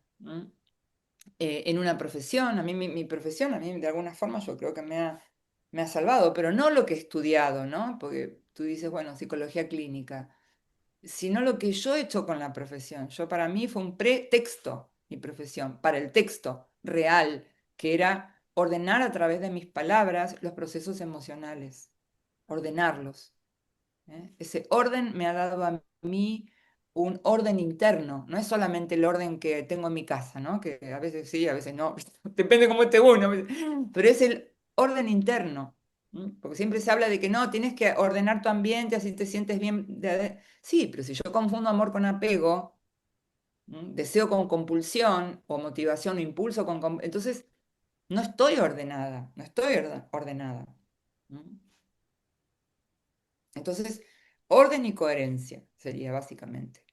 En una profesión, a mí mi profesión, a mí de alguna forma yo creo que me ha salvado, pero no lo que he estudiado, ¿no? Porque tú dices, bueno, psicología clínica, sino lo que yo he hecho con la profesión. Yo para mí fue un pretexto, mi profesión, para el texto real, que era ordenar a través de mis palabras los procesos emocionales, ordenarlos. Ese orden me ha dado a mí un orden interno, no es solamente el orden que tengo en mi casa, ¿no? Que a veces sí, a veces no, depende cómo esté uno, pero es el orden interno, porque siempre se habla de que no, tienes que ordenar tu ambiente, así te sientes bien. Sí, pero si yo confundo amor con apego, deseo con compulsión, o motivación o impulso entonces no estoy ordenada, no estoy ordenada. ¿Mm? Entonces, orden y coherencia sería básicamente.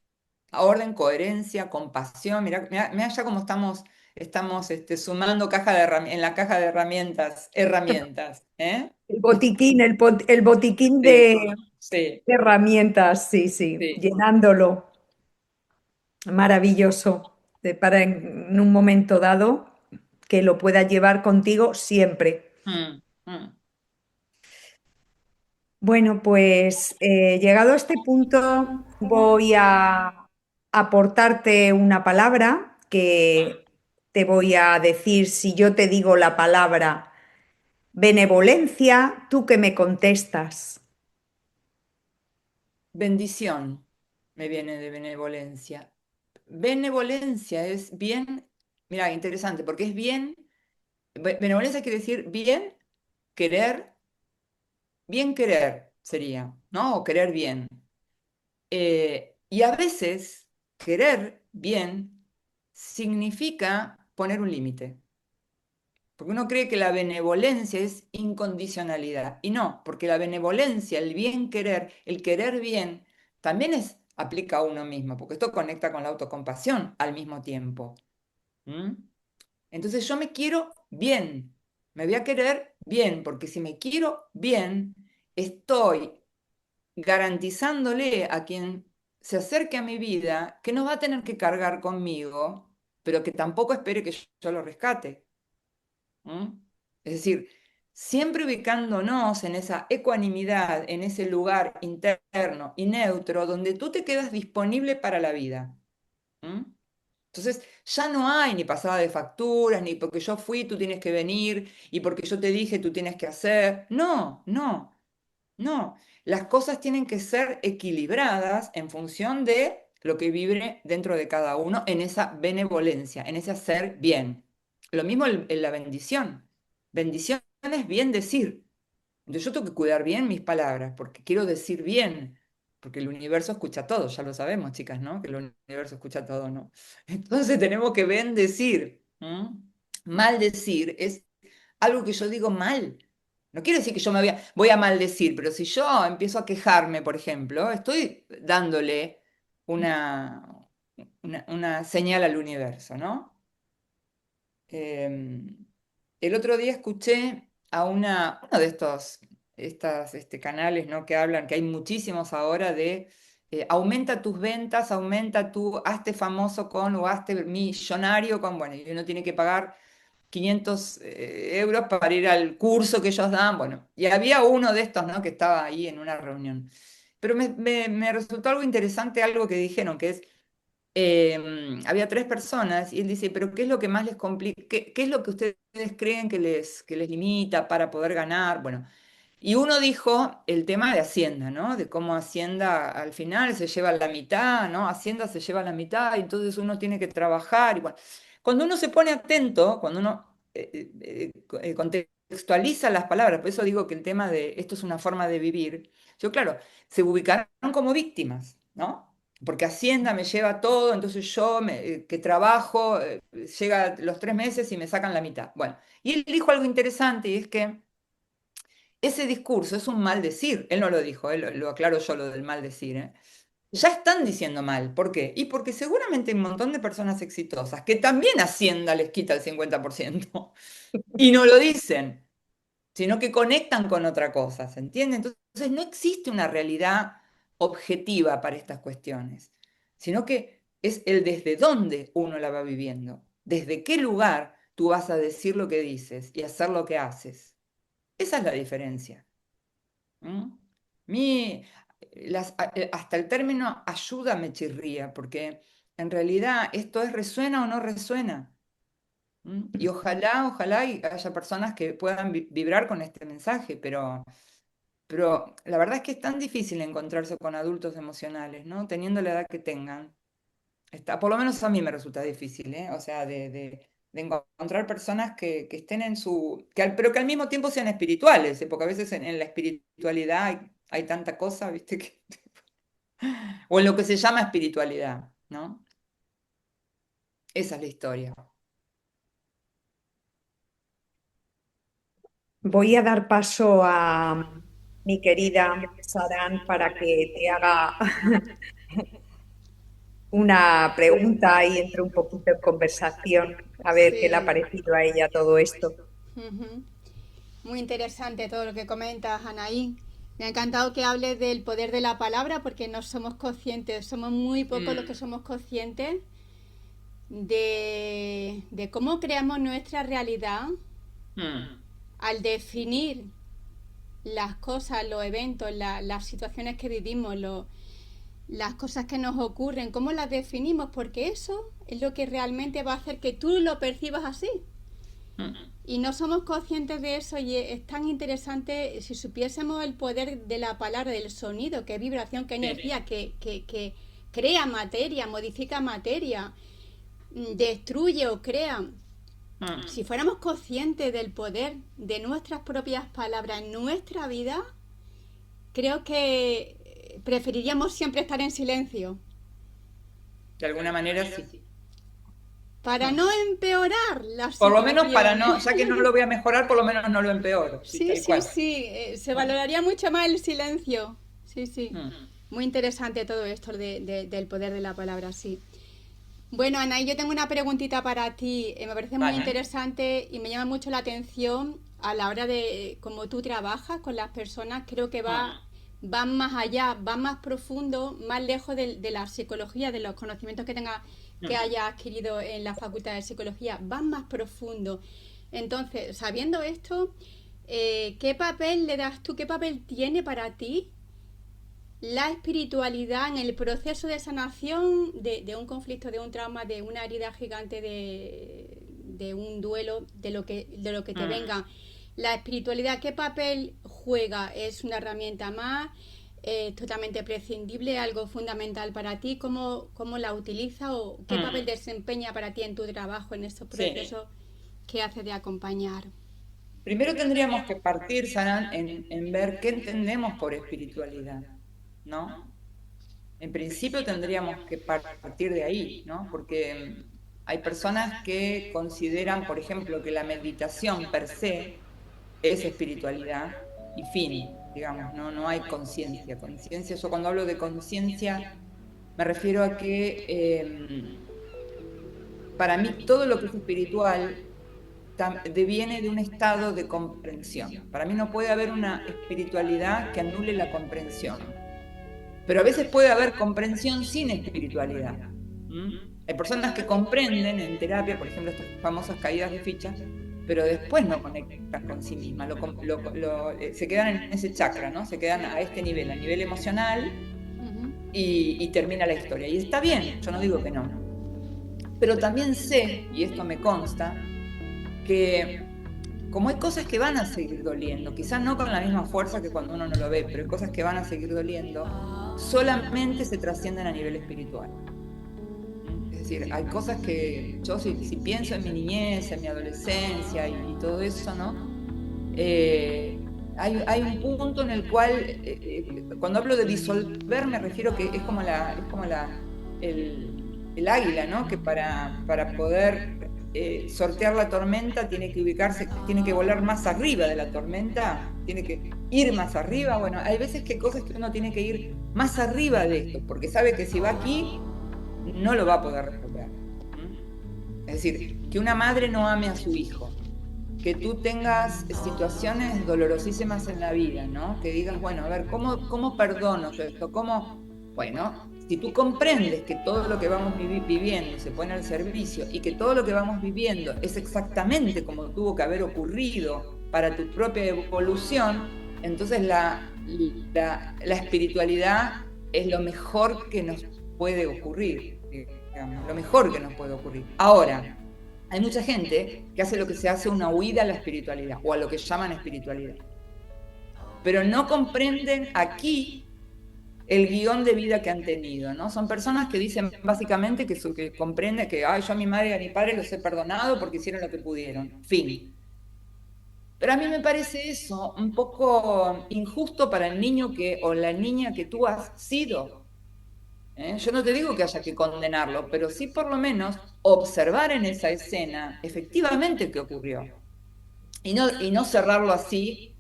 orden, coherencia, compasión. Mira, mira ya cómo estamos sumando en la caja de herramientas, ¿eh? El botiquín, el botiquín Sí, de sí, herramientas, sí, sí, sí. llenándolo. Maravilloso. Para en un momento dado que lo puedas llevar contigo siempre. Mm, mm. Bueno, pues llegado a este punto voy a aportarte una palabra que te voy a decir si yo te digo la palabra benevolencia, ¿tú qué me contestas? Bendición me viene de benevolencia. Benevolencia es bien, mira, interesante, porque es bien, benevolencia quiere decir bien querer sería, ¿no? O querer bien. Y a veces querer bien significa poner un límite, porque uno cree que la benevolencia es incondicionalidad, y no, porque la benevolencia, el bien querer, el querer bien, también aplica a uno mismo, porque esto conecta con la autocompasión al mismo tiempo. ¿Mm? Entonces yo me quiero bien, me voy a querer bien, porque si me quiero bien, estoy garantizándole a quien se acerque a mi vida que no va a tener que cargar conmigo, pero que tampoco espere que yo lo rescate. ¿Mm? Es decir, siempre ubicándonos en esa ecuanimidad, en ese lugar interno y neutro donde tú te quedas disponible para la vida. ¿Mm? Entonces, ya no hay ni pasada de facturas, ni porque yo fui, tú tienes que venir, y porque yo te dije, tú tienes que hacer. No, no, no. Las cosas tienen que ser equilibradas en función de lo que vibre dentro de cada uno en esa benevolencia, en ese hacer bien. Lo mismo en la bendición. Bendición es bien decir. Entonces yo tengo que cuidar bien mis palabras, porque quiero decir bien, porque el universo escucha todo, ya lo sabemos, chicas, ¿no? Que el universo escucha todo, ¿no? Entonces tenemos que bendecir. ¿M? Maldecir es algo que yo digo mal. No quiere decir que yo voy a maldecir, pero si yo empiezo a quejarme, por ejemplo, estoy dándole una, una señal al universo, ¿no? Eh, el otro día escuché a uno de estos canales, ¿no? Que hablan, que hay muchísimos ahora de aumenta tus ventas, hazte famoso con o hazte millonario con, bueno, y uno tiene que pagar 500 euros para ir al curso que ellos dan, bueno, y había uno de estos, ¿no? Que estaba ahí en una reunión. Pero me resultó algo interesante, algo que dijeron, que es había tres personas y él dice, pero ¿qué es lo que más les complica? ¿Qué es lo que ustedes creen que les limita para poder ganar? Bueno, y uno dijo el tema de Hacienda, ¿no? De cómo Hacienda al final se lleva la mitad, ¿no? Hacienda se lleva la mitad y entonces uno tiene que trabajar. Y bueno, cuando uno se pone atento, cuando uno contextualiza las palabras, por eso digo que el tema de esto es una forma de vivir, yo claro, se ubicaron como víctimas, ¿no? Porque Hacienda me lleva todo, entonces yo que trabajo, llega los 3 meses y me sacan la mitad. Bueno, y él dijo algo interesante y es que ese discurso es un mal decir. Él no lo dijo, lo aclaro yo lo del mal decir, ¿eh? Ya están diciendo mal. ¿Por qué? Y porque seguramente hay un montón de personas exitosas que también Hacienda les quita el 50% y no lo dicen, sino que conectan con otra cosa, ¿se entiende? Entonces no existe una realidad objetiva para estas cuestiones, sino que es el desde dónde uno la va viviendo, desde qué lugar tú vas a decir lo que dices y hacer lo que haces. Esa es la diferencia. ¿Mm? Mi, hasta el término ayuda me chirría, porque en realidad esto es resuena o no resuena. Y ojalá y haya personas que puedan vibrar con este mensaje, pero la verdad es que es tan difícil encontrarse con adultos emocionales, ¿no? Teniendo la edad que tengan. Por lo menos a mí me resulta difícil, ¿eh? O sea, de encontrar personas que estén en pero que al mismo tiempo sean espirituales, ¿eh? Porque a veces en la espiritualidad hay tanta cosa, ¿viste? O en lo que se llama espiritualidad, ¿no? Esa es la historia. Voy a dar paso a mi querida Saran para que te haga una pregunta y entre un poquito en conversación, a ver qué le ha Sí. parecido a ella todo esto. Ujú. Muy interesante todo lo que comentas, Anaí. Me ha encantado que hables del poder de la palabra porque no somos conscientes, somos muy pocos los que somos conscientes de cómo creamos nuestra realidad Mm. al definir las cosas, los eventos, las situaciones que vivimos, las cosas que nos ocurren, cómo las definimos, porque eso es lo que realmente va a hacer que tú lo percibas así. Mm. Y no somos conscientes de eso y es tan interesante si supiésemos el poder de la palabra, del sonido, que vibración, que energía, que crea materia, modifica materia, destruye o crea. Mm. Si fuéramos conscientes del poder de nuestras propias palabras en nuestra vida, creo que preferiríamos siempre estar en silencio De alguna manera sí. para no empeorar la Por lo menos para situación. no, ya que no lo voy a mejorar, por lo menos no lo empeoro. Sí, Sí, tal sí, cual. sí, se valoraría mucho más el silencio. Sí, sí. Mm. Muy interesante todo esto del poder de la palabra, sí. Bueno, Anaí, yo tengo una preguntita para ti. Me parece muy Vale. interesante y me llama mucho la atención a la hora de cómo tú trabajas con las personas. Creo que van más allá, van más profundo, más lejos de la psicología, de los conocimientos que haya adquirido en la Facultad de Psicología. Van más profundo. Entonces, sabiendo esto, ¿qué papel le das tú? ¿Qué papel tiene para ti la espiritualidad en el proceso de sanación de un conflicto, de un trauma, de una herida gigante, de un duelo, de lo que te venga? La espiritualidad, ¿qué papel juega? ¿Es una herramienta más? ¿Es totalmente prescindible? ¿Algo fundamental para ti? ¿Cómo la utilizas o qué papel desempeña para ti en tu trabajo, en esos Sí. procesos que haces de acompañar? Primero tendríamos que partir, Saran, en ver qué entendemos por espiritualidad, ¿no? En principio tendríamos que partir de ahí, ¿no? Porque hay personas que consideran, por ejemplo, que la meditación per se es espiritualidad y fin, digamos, no hay conciencia. Conciencia, yo cuando hablo de conciencia me refiero a que para mí todo lo que es espiritual deviene de un estado de comprensión. Para mí no puede haber una espiritualidad que anule la comprensión. Pero a veces puede haber comprensión sin espiritualidad. Hay personas que comprenden en terapia, por ejemplo, estas famosas caídas de ficha, pero después no conectan con sí mismas, se quedan en ese chakra, ¿no? Se quedan a este nivel, a nivel emocional, y termina la historia. Y está bien, yo no digo que no. Pero también sé, y esto me consta, que como hay cosas que van a seguir doliendo, quizás no con la misma fuerza que cuando uno no lo ve, pero hay cosas que van a seguir doliendo, solamente se trascienden a nivel espiritual. Es decir, hay cosas que yo si pienso en mi niñez, en mi adolescencia y todo eso, ¿no? Hay un punto en el cual, cuando hablo de disolver, me refiero que es como el águila, ¿no? Que para poder sortear la tormenta tiene que ubicarse, tiene que volar más arriba de la tormenta, tiene que ir más arriba. Bueno, hay veces que hay cosas que uno tiene que ir más arriba de esto, porque sabe que si va aquí, no lo va a poder recuperar. Es decir, que una madre no ame a su hijo, que tú tengas situaciones dolorosísimas en la vida, ¿no? Que digas, bueno, a ver, ¿cómo perdono yo esto? Bueno, si tú comprendes que todo lo que vamos viviendo se pone al servicio y que todo lo que vamos viviendo es exactamente como tuvo que haber ocurrido para tu propia evolución, entonces la espiritualidad es lo mejor que nos puede ocurrir, digamos, lo mejor que nos puede ocurrir. Ahora, hay mucha gente que hace lo que se hace una huida a la espiritualidad o a lo que llaman espiritualidad, pero no comprenden aquí el guión de vida que han tenido, ¿no? Son personas que dicen básicamente que comprenden que yo a mi madre y a mi padre los he perdonado porque hicieron lo que pudieron, fin. Pero a mí me parece eso un poco injusto para el niño o la niña que tú has sido. Yo no te digo que haya que condenarlo, pero sí por lo menos observar en esa escena efectivamente qué ocurrió. Y no cerrarlo así,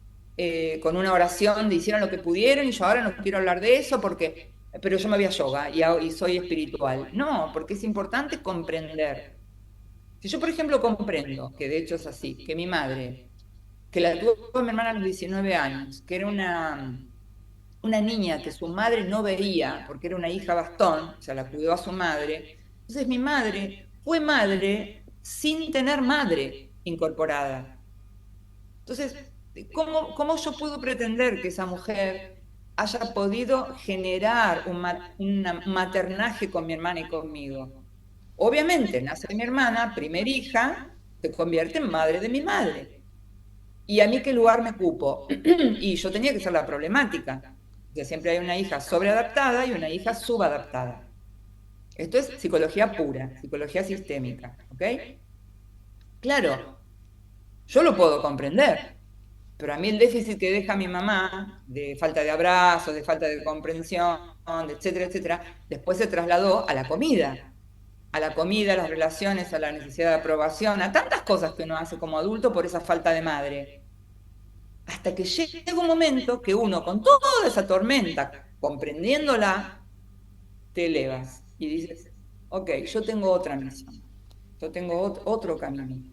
con una oración de hicieron lo que pudieron y yo ahora no quiero hablar de eso porque pero yo me voy a yoga y soy espiritual. No, porque es importante comprender. Si yo, por ejemplo, comprendo, que de hecho es así, que mi madre, que la tuvo mi hermana a los 19 años, que era una niña que su madre no veía, porque era una hija bastón, o sea, la cuidó a su madre. Entonces mi madre fue madre sin tener madre incorporada. Entonces, ¿cómo yo puedo pretender que esa mujer haya podido generar un maternaje con mi hermana y conmigo? Obviamente, nace mi hermana, primer hija, se convierte en madre de mi madre. ¿Y a mí qué lugar me cupo? Y yo tenía que ser la problemática, que siempre hay una hija sobreadaptada y una hija subadaptada. Esto es psicología pura, psicología sistémica, ¿ok? Claro, yo lo puedo comprender, pero a mí el déficit que deja mi mamá, de falta de abrazos, de falta de comprensión, de etcétera, etcétera, después se trasladó a la comida, a las relaciones, a la necesidad de aprobación, a tantas cosas que uno hace como adulto por esa falta de madre. Hasta que llega un momento que uno, con toda esa tormenta, comprendiéndola, te elevas y dices, ok, yo tengo otra misión, yo tengo otro camino.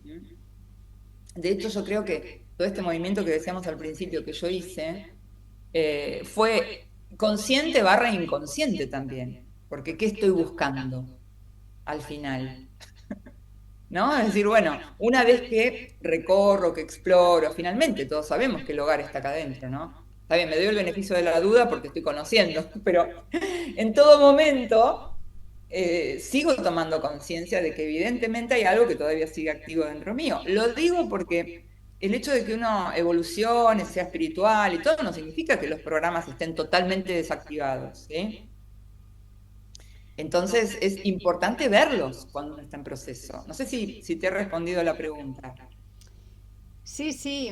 De hecho, yo creo que todo este movimiento que decíamos al principio que yo hice fue consciente barra inconsciente también, porque ¿qué estoy buscando al final? ¿No? Es decir, bueno, una vez que recorro, que exploro, finalmente todos sabemos que el hogar está acá adentro, ¿no? Está bien, me doy el beneficio de la duda porque estoy conociendo, pero en todo momento sigo tomando conciencia de que evidentemente hay algo que todavía sigue activo dentro mío. Lo digo porque el hecho de que uno evolucione, sea espiritual y todo, no significa que los programas estén totalmente desactivados, ¿sí? Entonces es importante verlos cuando uno está en proceso. No sé si te he respondido la pregunta. Sí, sí.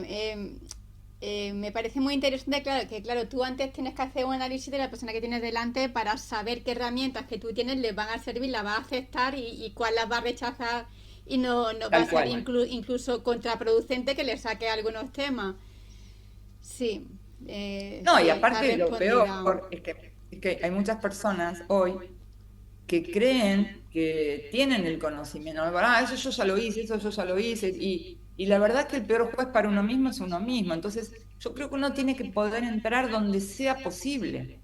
Me parece muy interesante, claro, que claro, tú antes tienes que hacer un análisis de la persona que tienes delante para saber qué herramientas que tú tienes les van a servir, las va a aceptar y cuál las va a rechazar y no va a Tal ser cual. incluso contraproducente que le saque algunos temas. Sí, No, y sí, está aparte lo respondida. peor es que hay muchas personas hoy que creen que tienen el conocimiento. Eso yo ya lo hice, eso yo ya lo hice. Y la verdad que el peor juez para uno mismo es uno mismo. Entonces, yo creo que uno tiene que poder entrar donde sea posible.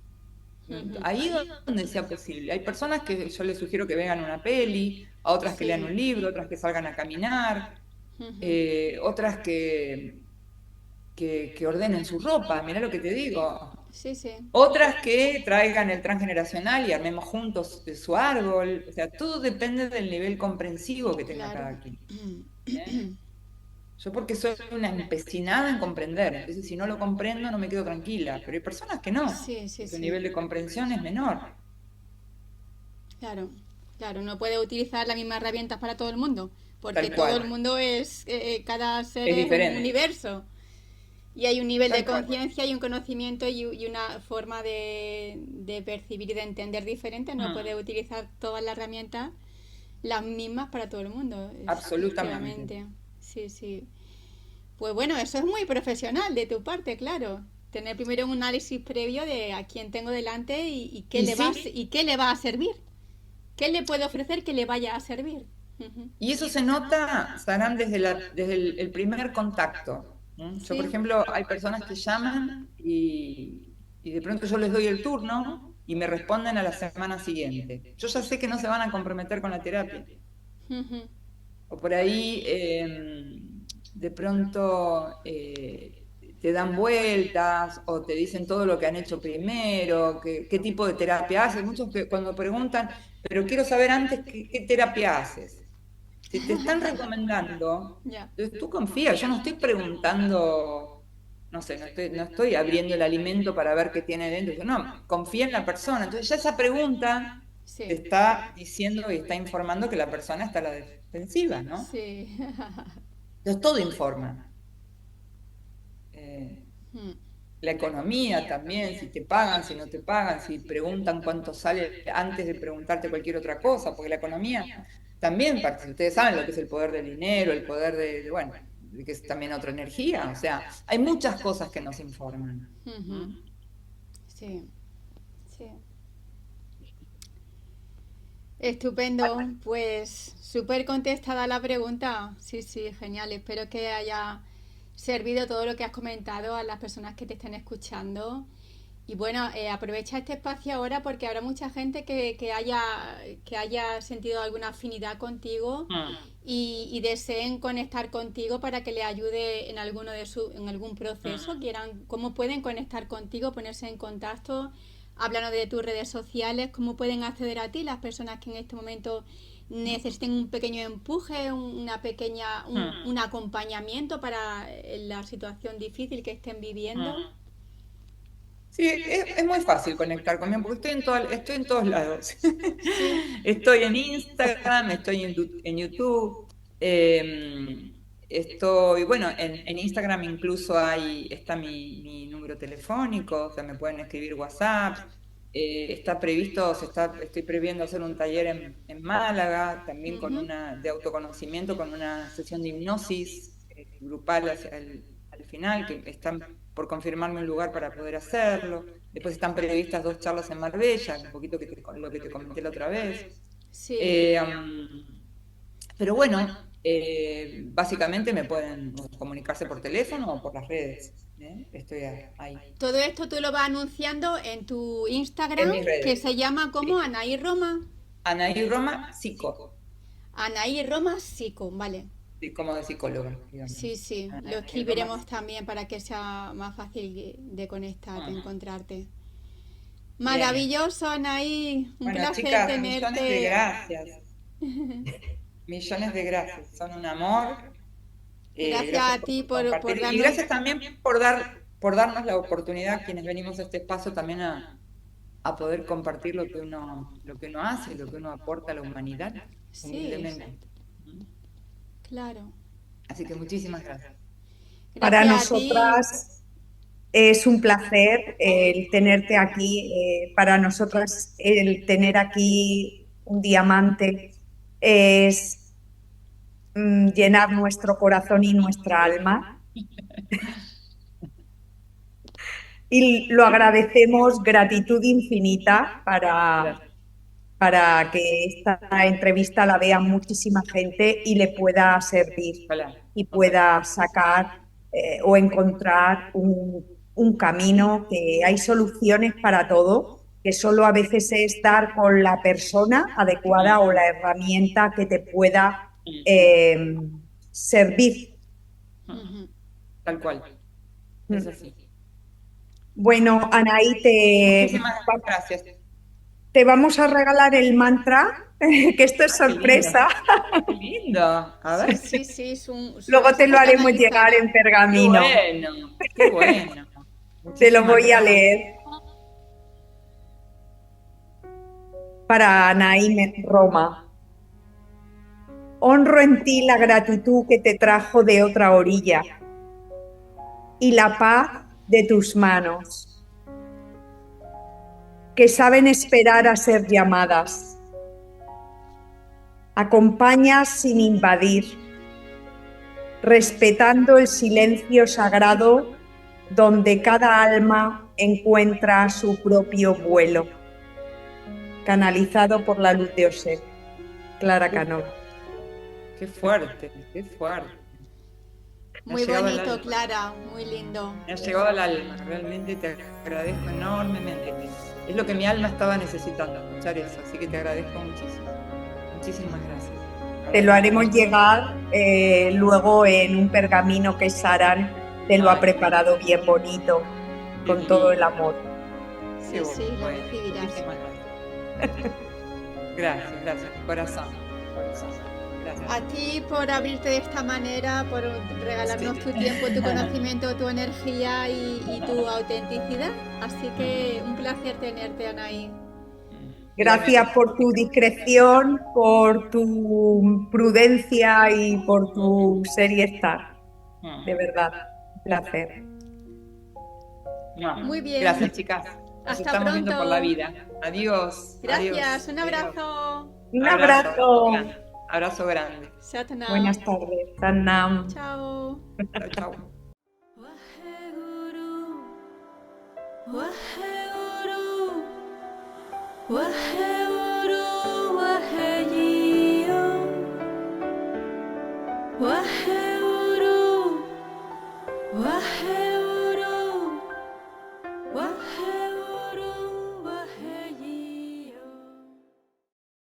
Ujú. Ahí donde sea posible. Hay personas que yo les sugiero que vean una peli, a otras que lean Sí. un libro, otras que salgan a caminar, Ujú. otras que ordenen su ropa. Mirá lo que te digo. Sí, sí. Otras que traigan el transgeneracional y armemos juntos su árbol. O sea, todo depende del nivel comprensivo que tenga Claro. cada quien. ¿Eh? Yo porque soy una empecinada en comprender. Entonces, si no lo comprendo, no me quedo tranquila. Pero hay personas que no, Sí, sí, que su sí. nivel de comprensión es menor. Claro, claro, no puede utilizar las mismas herramientas para todo el mundo, porque Tal todo el cual. mundo es, cada ser Es es un diferente. universo y hay un nivel de Tal cual. conciencia y un conocimiento y una forma de percibir y de entender diferente. No puede Mm, utilizar todas las herramientas las mismas para todo el mundo, absolutamente. efectivamente. Sí, sí. Pues bueno, eso es muy profesional de tu parte, claro. Tener primero un análisis previo de a quién tengo delante y qué Y le va sí, y qué le va a servir. ¿Qué le puede ofrecer que le vaya a servir? Ujú. y eso se nota, Sarán, desde el primer contacto. Yo, por Sí. ejemplo, hay personas que llaman y de pronto yo les doy el turno y me responden a la semana siguiente. Yo ya sé que no se van a comprometer con la terapia. Ujú. O por ahí, de pronto, te dan vueltas o te dicen todo lo que han hecho primero, qué tipo de terapia haces. Muchos que cuando preguntan, pero quiero saber antes qué terapia haces. Si te están recomendando, Ya. entonces tú confía, yo no estoy preguntando, no sé, no estoy abriendo el alimento para ver qué tiene dentro. Yo, no, confía en la persona. Entonces ya esa pregunta te Sí. está diciendo y está informando que la persona está a la defensiva, ¿no? Sí. Entonces todo informa. Eh, Mm. la economía también, si te pagan, si no te pagan, si preguntan cuánto sale antes de preguntarte cualquier otra cosa, porque la economía también, ustedes saben lo que es el poder del dinero, el poder bueno, que es también otra energía, o sea, hay muchas cosas que nos informan. Ujú. ¿Mm? Sí. Sí. Estupendo, pues súper contestada la pregunta. Sí, sí, genial. Espero que haya servido todo lo que has comentado a las personas que te estén escuchando. Y bueno, aprovecha este espacio ahora porque habrá mucha gente que haya sentido alguna afinidad contigo y deseen conectar contigo para que le ayude en en algún proceso. Quieran, cómo pueden conectar contigo, ponerse en contacto. Háblanos de tus redes sociales, cómo pueden acceder a ti las personas que en este momento necesiten un pequeño empuje, un acompañamiento para la situación difícil que estén viviendo. Sí, es muy fácil conectar conmigo porque estoy en todos lados. Sí. Estoy en Instagram, estoy en YouTube, estoy, bueno, en Instagram incluso está mi número telefónico, o sea, me pueden escribir WhatsApp. Estoy previendo hacer un taller en Málaga, también Ujú. de autoconocimiento, con una sesión de hipnosis grupal al final, que están por confirmarme un lugar para poder hacerlo. Después están previstas 2 charlas en Marbella, un poquito lo que te comenté la otra vez. Sí. Eh, pero bueno, básicamente me pueden comunicarse por teléfono o por las redes. Estoy ahí, Todo esto tú lo vas anunciando en tu en Instagram, mis que redes. se llama como Sí. Anaí Roma. Anaí Roma, psico, Anaí Roma Psico, vale. sí, como de psicóloga, Sí, digamos. sí, lo Anaí Roma, escribiremos también para que sea más fácil de conectar, de Ujú. encontrarte. Bien. Maravilloso, Anaí. Un Bueno, placer chicas, millones de tenerte. gracias. Millones de gracias. Son un amor. Gracias Gracias a ti por compartir. por Y darnos... gracias también por darnos la oportunidad, quienes venimos a este espacio, también a poder compartir lo que uno hace, lo que uno aporta a la humanidad, Sí, humildemente. claro. Así que muchísimas gracias. Para Gracias a ti. nosotras es un placer el tenerte aquí. Para nosotras el tener aquí un diamante es llenar nuestro corazón y nuestra alma. Y lo agradecemos, gratitud infinita Gracias. para que esta entrevista la vea muchísima gente y le pueda servir Ojalá, y ojalá. pueda sacar o encontrar un camino, que hay soluciones para todo, que solo a veces es dar con la persona adecuada o la herramienta que te pueda eh, servir. Ujú. Tal cual. Es así. Bueno, Anaí, Muchísimas gracias. te vamos a regalar el mantra, que esto es Ah, qué lindo. sorpresa. Qué lindo. A ver. Sí, sí, Luego te lo súper haremos llegar canalizada. en Qué pergamino. bueno. Qué bueno. Te lo Muchísimas voy a gracias. leer para Anaí Roma. Honro en ti la gratitud que te trajo de otra orilla y la paz de tus manos, que saben esperar a ser llamadas. Acompañas sin invadir, respetando el silencio sagrado donde cada alma encuentra su propio vuelo. Canalizado por la luz de Osé, Clara Canova. Qué fuerte, qué fuerte. Me ha Muy llegado al bonito, alma. Clara, muy lindo. Me ha llegado al alma. Realmente te agradezco enormemente. Es lo que mi alma estaba necesitando, escuchar eso. Así que te agradezco muchísimo. Muchísimas gracias. Te lo haremos llegar luego en un pergamino que Saran te lo ha Ay, preparado bien bonito, qué con todo el lindo. amor. Sí, sí, lo Bueno, recibirás. muchísimas gracias. Gracias, gracias. Corazón, corazón. Gracias. A ti por abrirte de esta manera, por regalarnos Sí. tu tiempo, tu conocimiento, tu energía y tu autenticidad. Así que un placer tenerte, Anaí. Gracias por tu discreción, por tu prudencia y por tu ser y estar. De verdad, un placer. No. Muy bien. Gracias, chicas. Nos Hasta estamos viendo por la pronto. vida. Adiós. Gracias, Adiós. un Adiós. abrazo. Un Abrazo, abrazo abrazo. grande. Abrazo grande. Buenas Satnam. tardes. Sannam. Chao. Chao, chao. Waheguru, Waheguru, Waheguru, Waheguru. Waheguru, Waheguru.